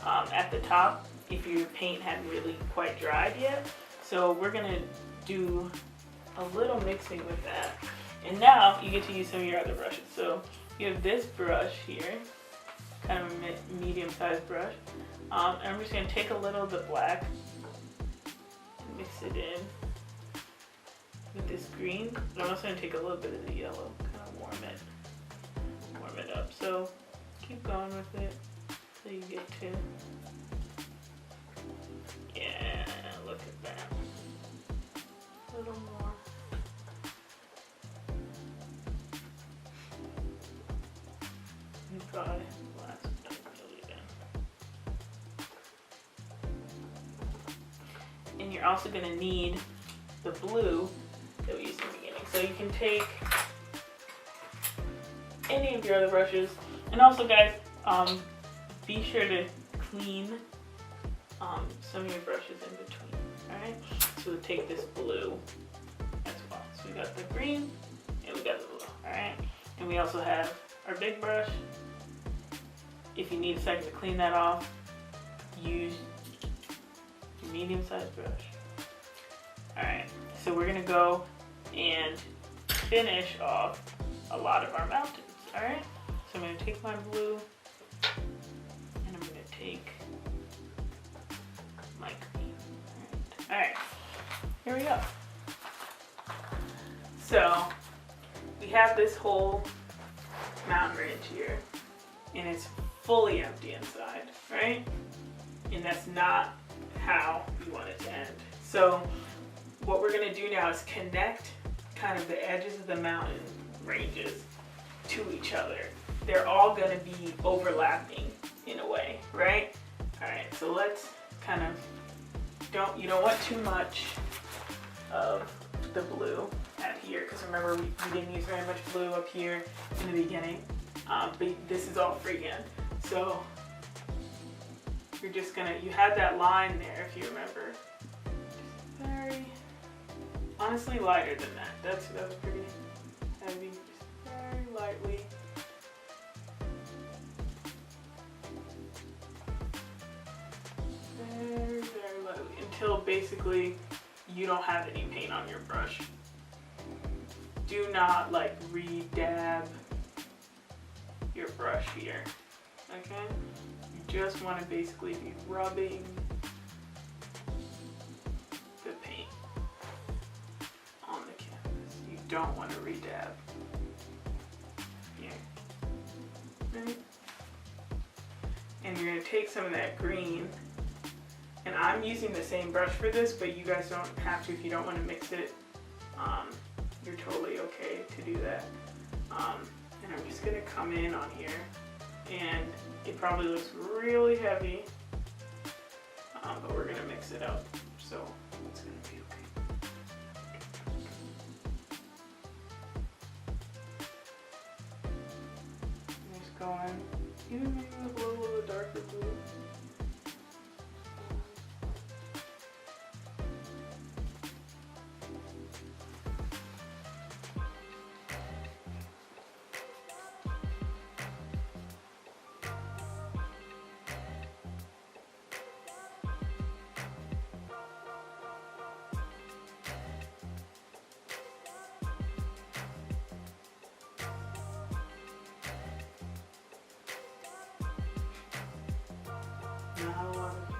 at the top if your paint hadn't really quite dried yet. So we're gonna do a little mixing with that. And now you get to use some of your other brushes. So you have this brush here, kind of a medium-sized brush. And I'm just gonna take a little of the black, mix it in with this green. But I'm also gonna take a little bit of the yellow, kind of warm it up. So keep going with it till you get to, yeah, look at that. A little more. You got it. Last bit, really good. And you're also going to need the blue that we used in the beginning. So you can take any of your other brushes. And also, guys, be sure to clean some of your brushes in between. Alright? So we'll take this blue as well. So we got the green and we got the blue. Alright? And we also have our big brush. If you need a second to clean that off, use your medium-sized brush. Alright, so we're gonna go and finish off a lot of our mountains. Alright, so I'm gonna take my blue and I'm gonna take my green. Alright, here we go. So we have this whole mountain range here, and it's fully empty inside, right? And that's not how we want it to end. So what we're gonna do now is connect kind of the edges of the mountain ranges to each other. They're all gonna be overlapping in a way, right? All right, so let's kind of, you don't want too much of the blue at here, because remember we didn't use very much blue up here in the beginning, but this is all freehand. So you're just gonna, you had that line there if you remember. Just very, honestly lighter than that. That was pretty heavy. Just very lightly. Very, very lightly. Until basically you don't have any paint on your brush. Do not like re-dab your brush here, okay? You just want to basically be rubbing the paint on the canvas. You don't want to re-dab here, right? And you're going to take some of that green, and I'm using the same brush for this, but you guys don't have to if you don't want to mix it. You're totally okay to do that. And I'm just gonna come in on here, and it probably looks really heavy, but we're gonna mix it up, so it's gonna be okay. Just go in, even maybe with a little of the darker blue. Not a lot of paint.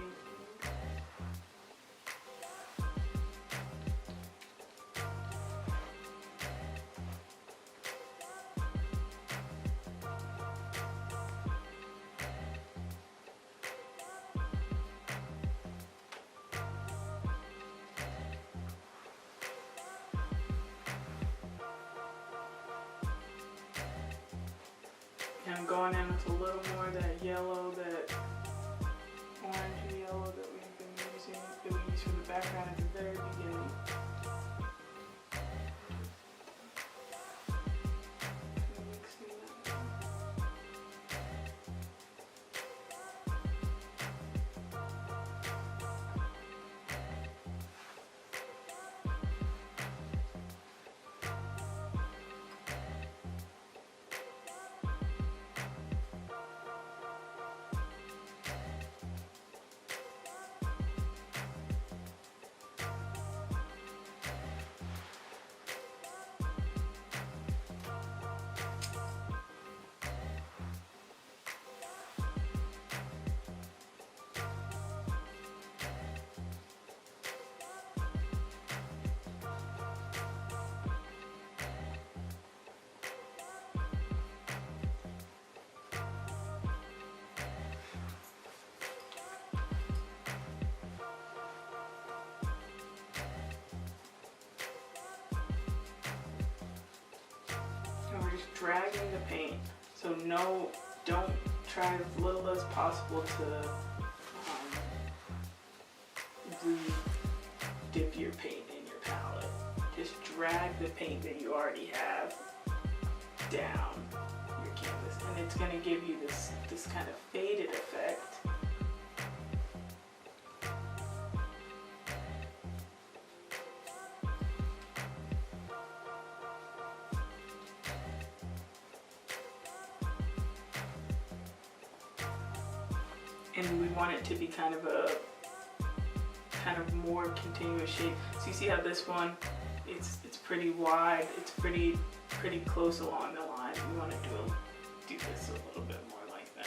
And I'm going in with a little more of that yellow, that orangey yellow that we've been using, that we used for the background at the very beginning. dragging the paint. So no, don't try as little as possible to re-dip your paint in your palette. Just drag the paint that you already have down your canvas, and it's going to give you this kind of faded effect. And we want it to be kind of more continuous shape. So you see how this one, it's pretty wide, it's pretty close along the line. We want to do this a little bit more like that.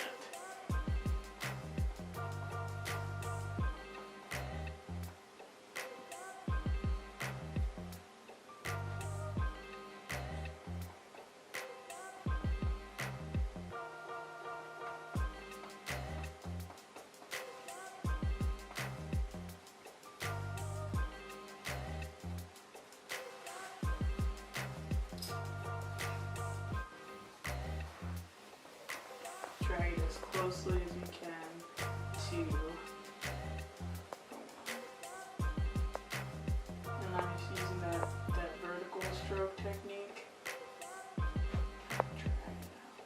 Drag it as closely as you can to, and I'm just using that vertical stroke technique. Drag it out.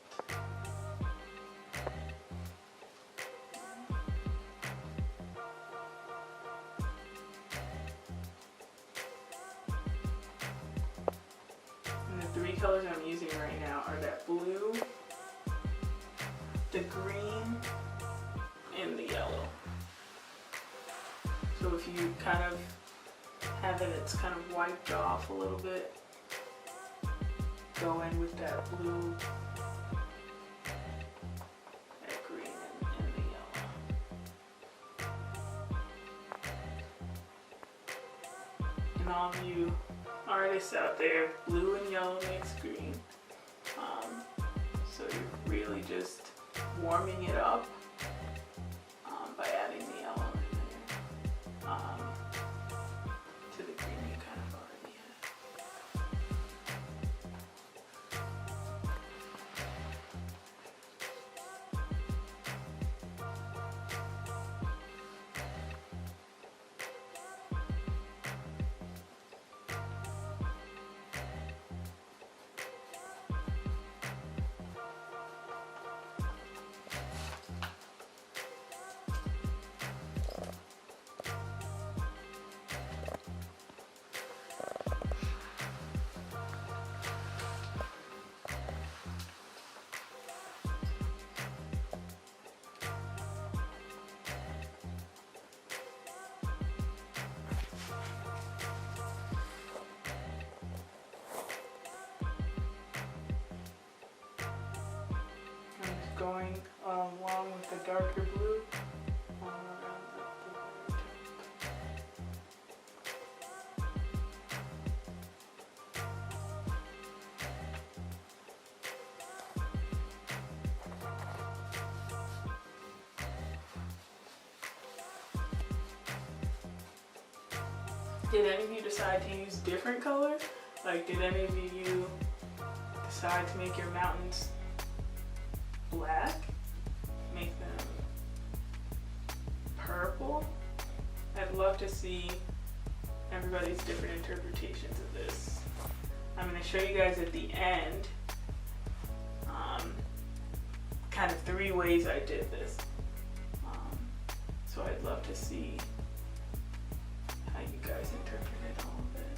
And the three colors I'm using right now are that blue, the green, and the yellow. So if you kind of have it, it's kind of wiped off a little bit, go in with that blue, that green, and the yellow. And all of you artists out there, blue and yellow makes green. So you're really just warming it up by adding the yellow in there to the green you kind of already going along with the darker blue all around the very top. Did any of you decide to use different colors? Like, did any of you decide to make your mountains black, make them purple? I'd love to see everybody's different interpretations of this. I'm going to show you guys at the end kind of 3 ways I did this. So I'd love to see how you guys interpreted all of it.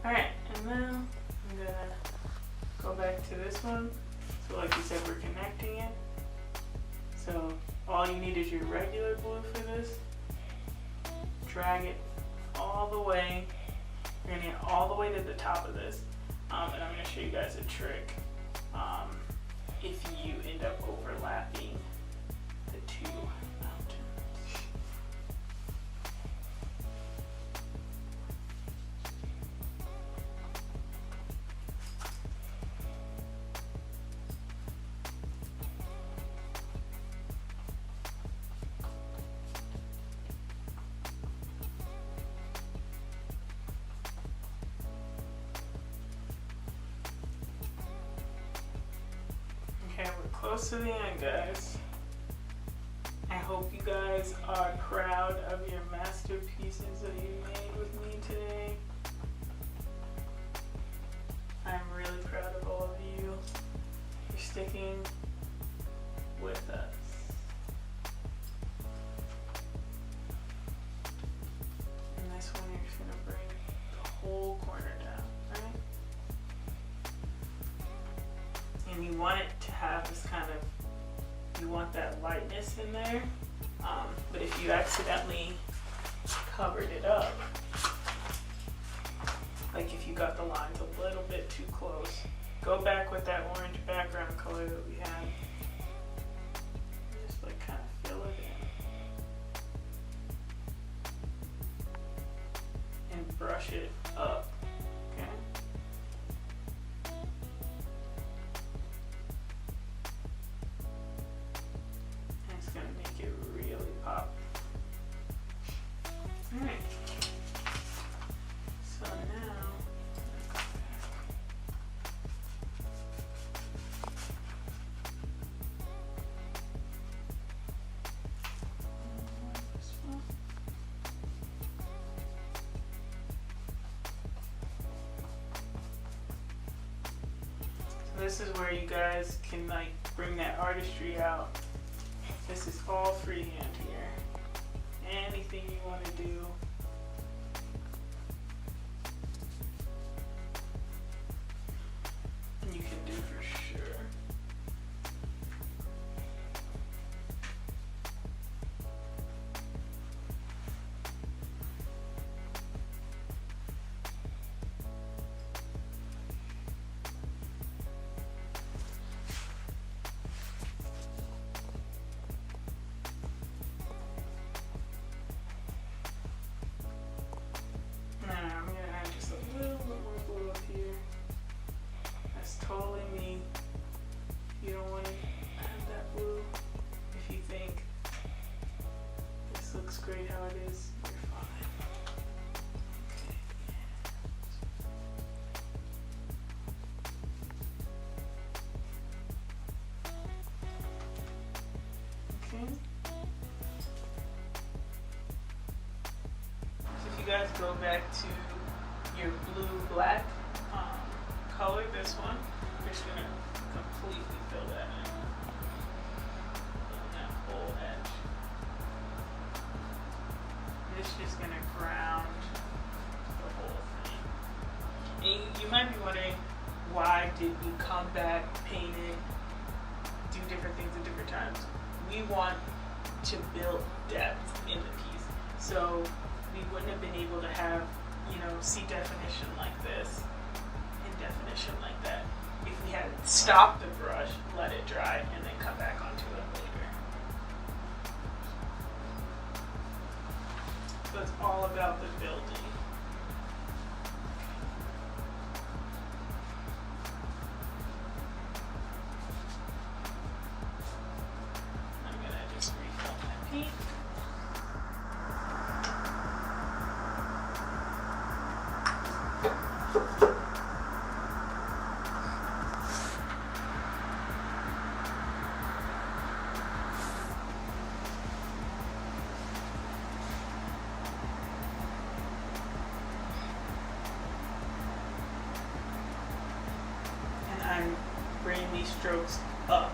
Alright, and now I'm gonna go back to this one. So like you said, we're connecting it. So all you need is your regular glue for this. Drag it all the way. You're gonna get all the way to the top of this. And I'm gonna show you guys a trick if you end up overlapping the two mountains. close to the end, guys. I hope you guys are proud of your masterpieces that you made with me today. I'm really proud of all of you for sticking with us. And this one you're just gonna bring the whole corner down, right? And you want it to have this kind of, you want that lightness in there, but if you accidentally covered it up, like if you got the lines a little bit too close, go back with that orange background color that we had. Just like kind of fill it in. And brush it up, okay? And it's gonna make it really pop. All right. So now, this is where you guys can like bring that artistry out. This is all freehand here. Anything you want to do. You can do for sure. I'm gonna add just a little bit more glue up here. That's totally me. You don't want to have that blue. If you think this looks great how it is, you're fine. Okay. So if you guys go back to your blue-black color, this one, you're just gonna completely fill that in. That whole edge. And it's just gonna ground the whole thing. And you might be wondering, why did we come back, paint it, do different things at different times? We want to build depth in the piece. So we wouldn't have been able to have, you know, see definition like this and definition like that if we had stopped the brush, let it dry, and then come back onto it later. So it's all about the building. I'm gonna just refill my paint. I'm bringing these strokes up.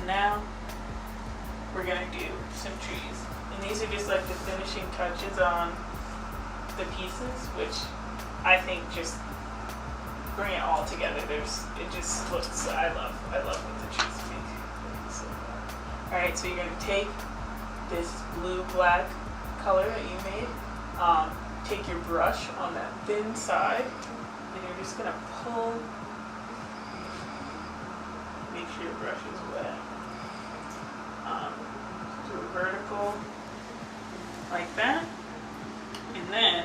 Now we're gonna do some trees, and these are just like the finishing touches on the pieces, which I think just bring it all together. It just looks, I love what the trees make. So, all right, so you're gonna take this blue-black color that you made, take your brush on that thin side, and you're just gonna pull. Make sure your brush is wet. vertical like that, and then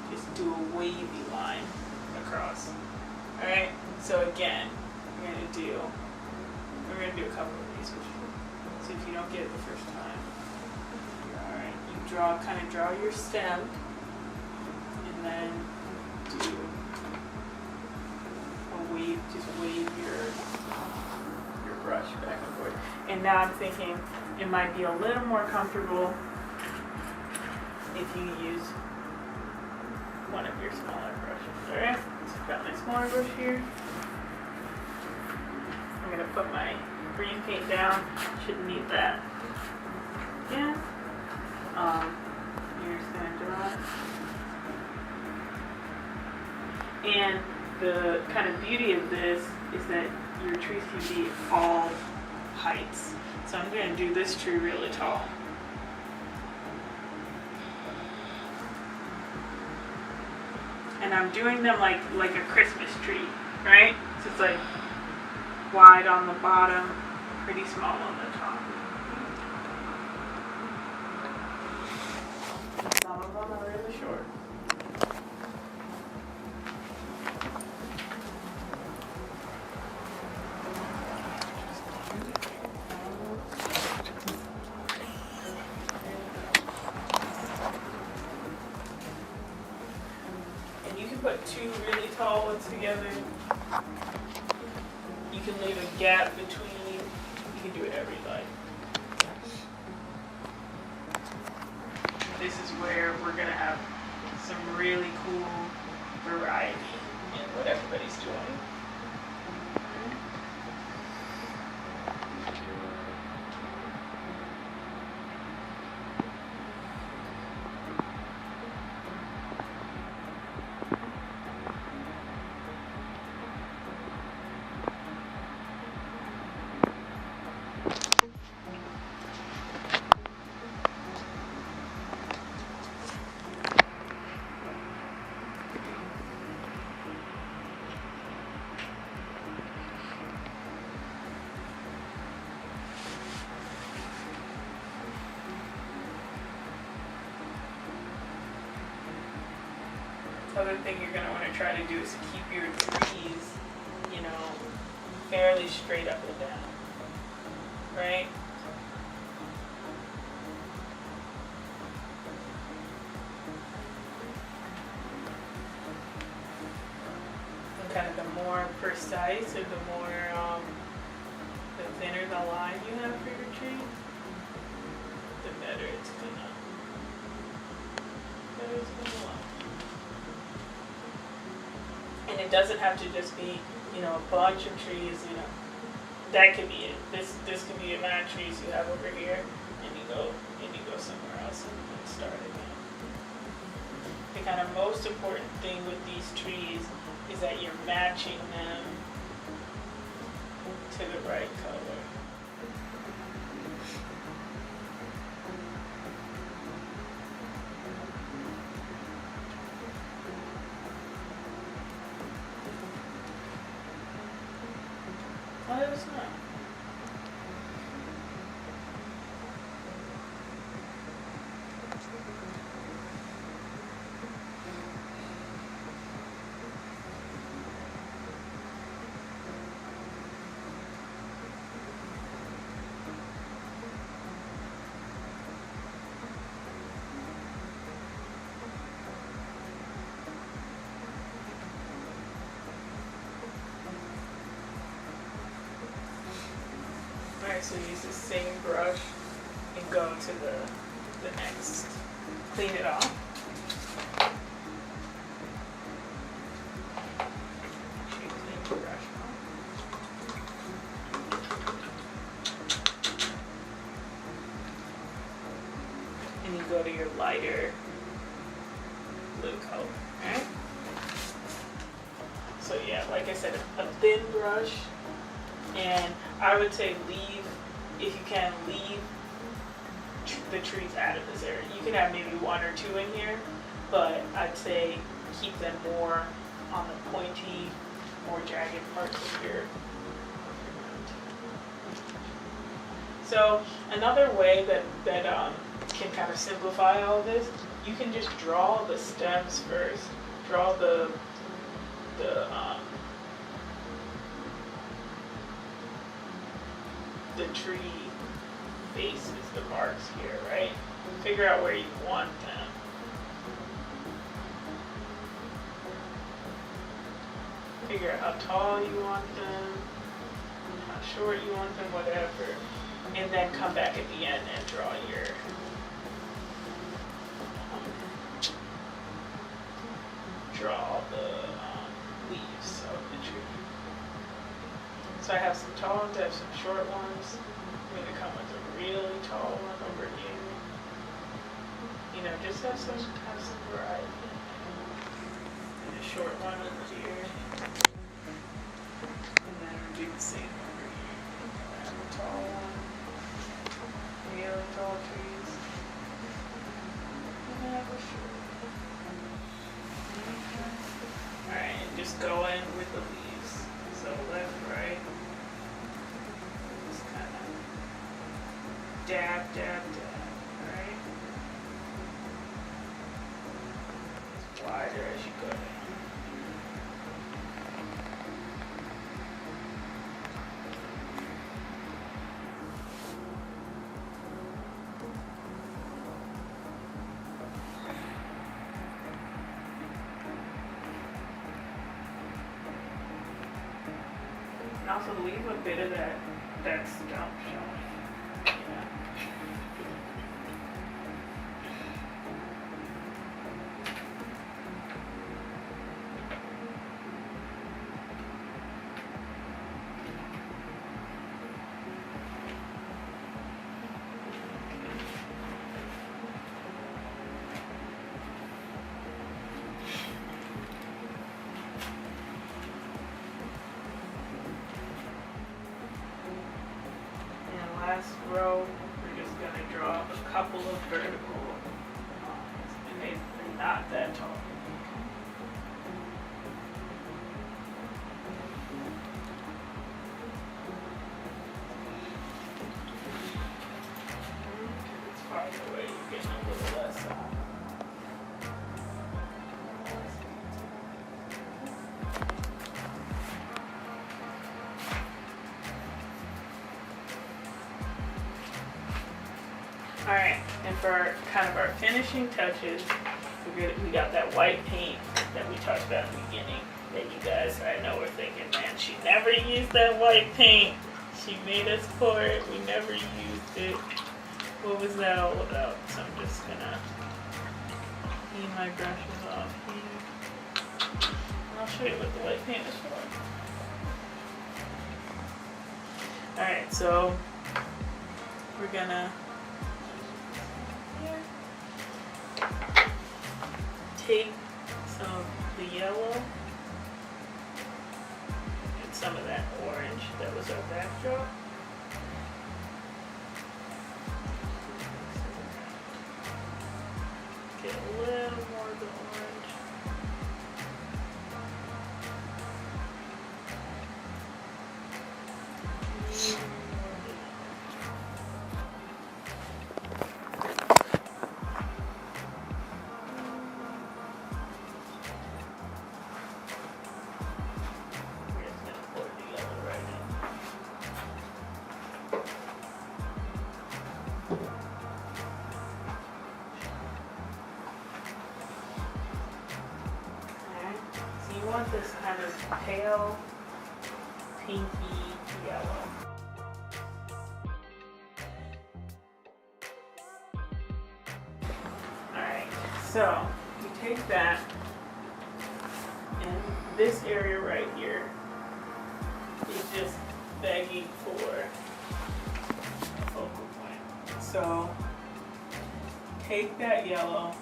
just do a wavy line across. Alright, so again, we're gonna do a couple of these, so if you don't get it the first time. Alright, you kind of draw your stem, and then do a wave, just wave your brush back and forth. And now I'm thinking it might be a little more comfortable if you use one of your smaller brushes. Alright, so I've got my smaller brush here. I'm going to put my green paint down. Shouldn't need that. Yeah. You're just going to draw it. And the kind of beauty of this is that your trees can be all heights. So I'm going to do this tree really tall. And I'm doing them like a Christmas tree, right? So it's like wide on the bottom, pretty small on the top. Some of them are really short. Put two really tall ones together. You can leave a gap between. You can do whatever you like. This is where we're gonna have some really cool variety in what everybody's doing. Other thing you're going to want to try to do is keep your trees, you know, fairly straight up and down, right? And kind of the more precise or the more, the thinner the line you have for your tree, the better it's going to look. And it doesn't have to just be, you know, a bunch of trees, you know. That could be it. This could be the amount of trees you have over here, and you go somewhere else and start again. The kind of most important thing with these trees is that you're matching them to the right color. Oh, it was not. Alright, so use the same brush and go to the next. Clean it off. Clean the brush off. And you go to your lighter blue color. Alright? So yeah, like I said, a thin brush. And I would say leave, if you can, leave the trees out of this area. You can have maybe one or two in here, but I'd say keep them more on the pointy, more jagged parts of your ground. So another way that can kind of simplify all this, you can just draw the stems first. Draw the tree faces, the marks here, right? Figure out where you want them. Figure out how tall you want them, how short you want them, whatever. And then come back at the end and draw your leaves of the tree. So I have some tall ones, I have some short ones. I'm going to come with a really tall one over here. You know, just have some variety. And a short one over here. And then do the same over here. I have a tall one. Really tall trees. And I have a short one. Alright, and just go in with the leaves. So left, right. Just kind of dab, dab, dab, right? It's wider as you go down. And also leave a bit of that stump showing. Yeah. Last row, we're just going to draw a couple of vertical lines, and they're not that tall. It's farther away, you're getting a little less on. Alright, and for kind of our finishing touches, we got that white paint that we talked about in the beginning. That you guys, I know, were thinking, man, she never used that white paint. She made us pour it. We never used it. What was that all about? So I'm just gonna clean my brushes off here. And I'll show you what the white paint is for. Alright, so we're gonna take some of the yellow and some of that orange that was our backdrop. Get a little more of the orange. Want this kind of pale, pinky yellow. Alright, so you take that, and this area right here is just begging for a focal point. So take that yellow.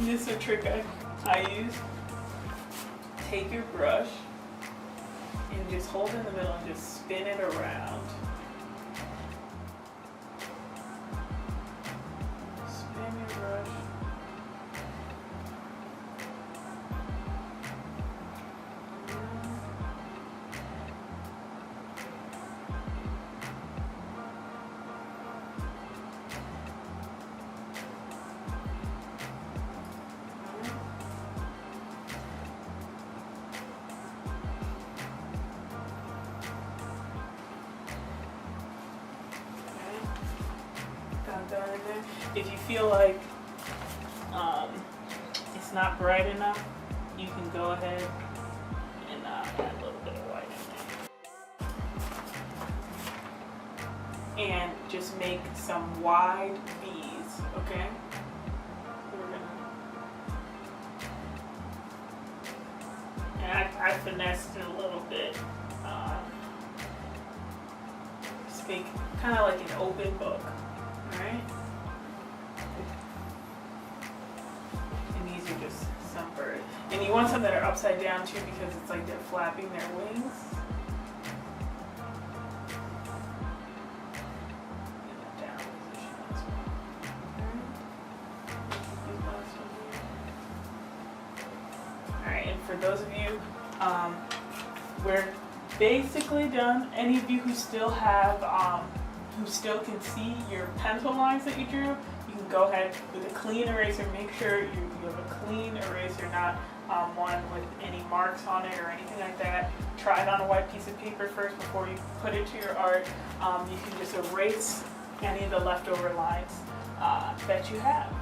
This is a trick I use. Take your brush and just hold in the middle and just spin it around. Spin your brush. If you feel like it's not bright enough, you can go ahead and add a little bit of white in there. And just make some wide V's, okay? We're gonna, and I finessed it a little bit. Just make kind of like an open book, all right? And these are just some birds. And you want some that are upside down too, because it's like they're flapping their wings. For those of you, we're basically done. Any of you who still have, who still can see your pencil lines that you drew, you can go ahead with a clean eraser. Make sure you have a clean eraser, not one with any marks on it or anything like that. Try it on a white piece of paper first before you put it to your art. You can just erase any of the leftover lines that you have.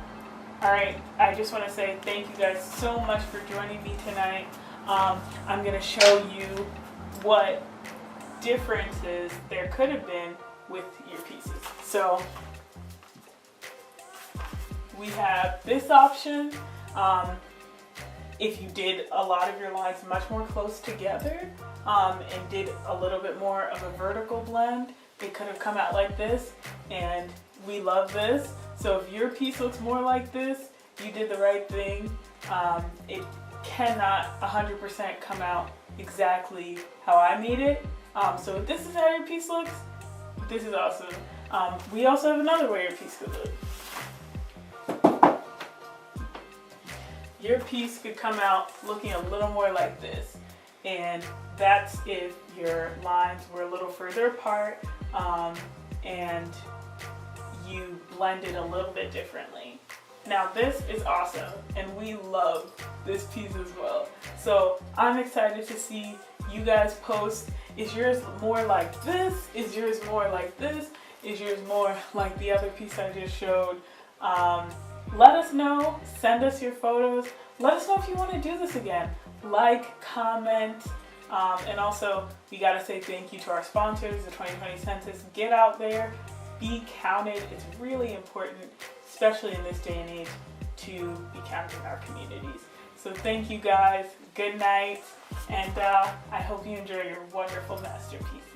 Alright, I just want to say thank you guys so much for joining me tonight. I'm going to show you what differences there could have been with your pieces. So we have this option. If you did a lot of your lines much more close together and did a little bit more of a vertical blend, it could have come out like this, and we love this. So if your piece looks more like this, you did the right thing. It cannot 100% come out exactly how I made it. So if this is how your piece looks, this is awesome. We also have another way your piece could look. Your piece could come out looking a little more like this. And that's if your lines were a little further apart and you blended a little bit differently. Now this is awesome, and we love this piece as well. So I'm excited to see you guys post. Is yours more like this? Is yours more like this? Is yours more like the other piece I just showed? Let us know, send us your photos. Let us know if you want to do this again. Like, comment, and also we gotta say thank you to our sponsors, the 2020 Census. Get out there, be counted. It's really important, especially in this day and age, to be counted in our communities. So thank you guys, good night, and I hope you enjoy your wonderful masterpieces.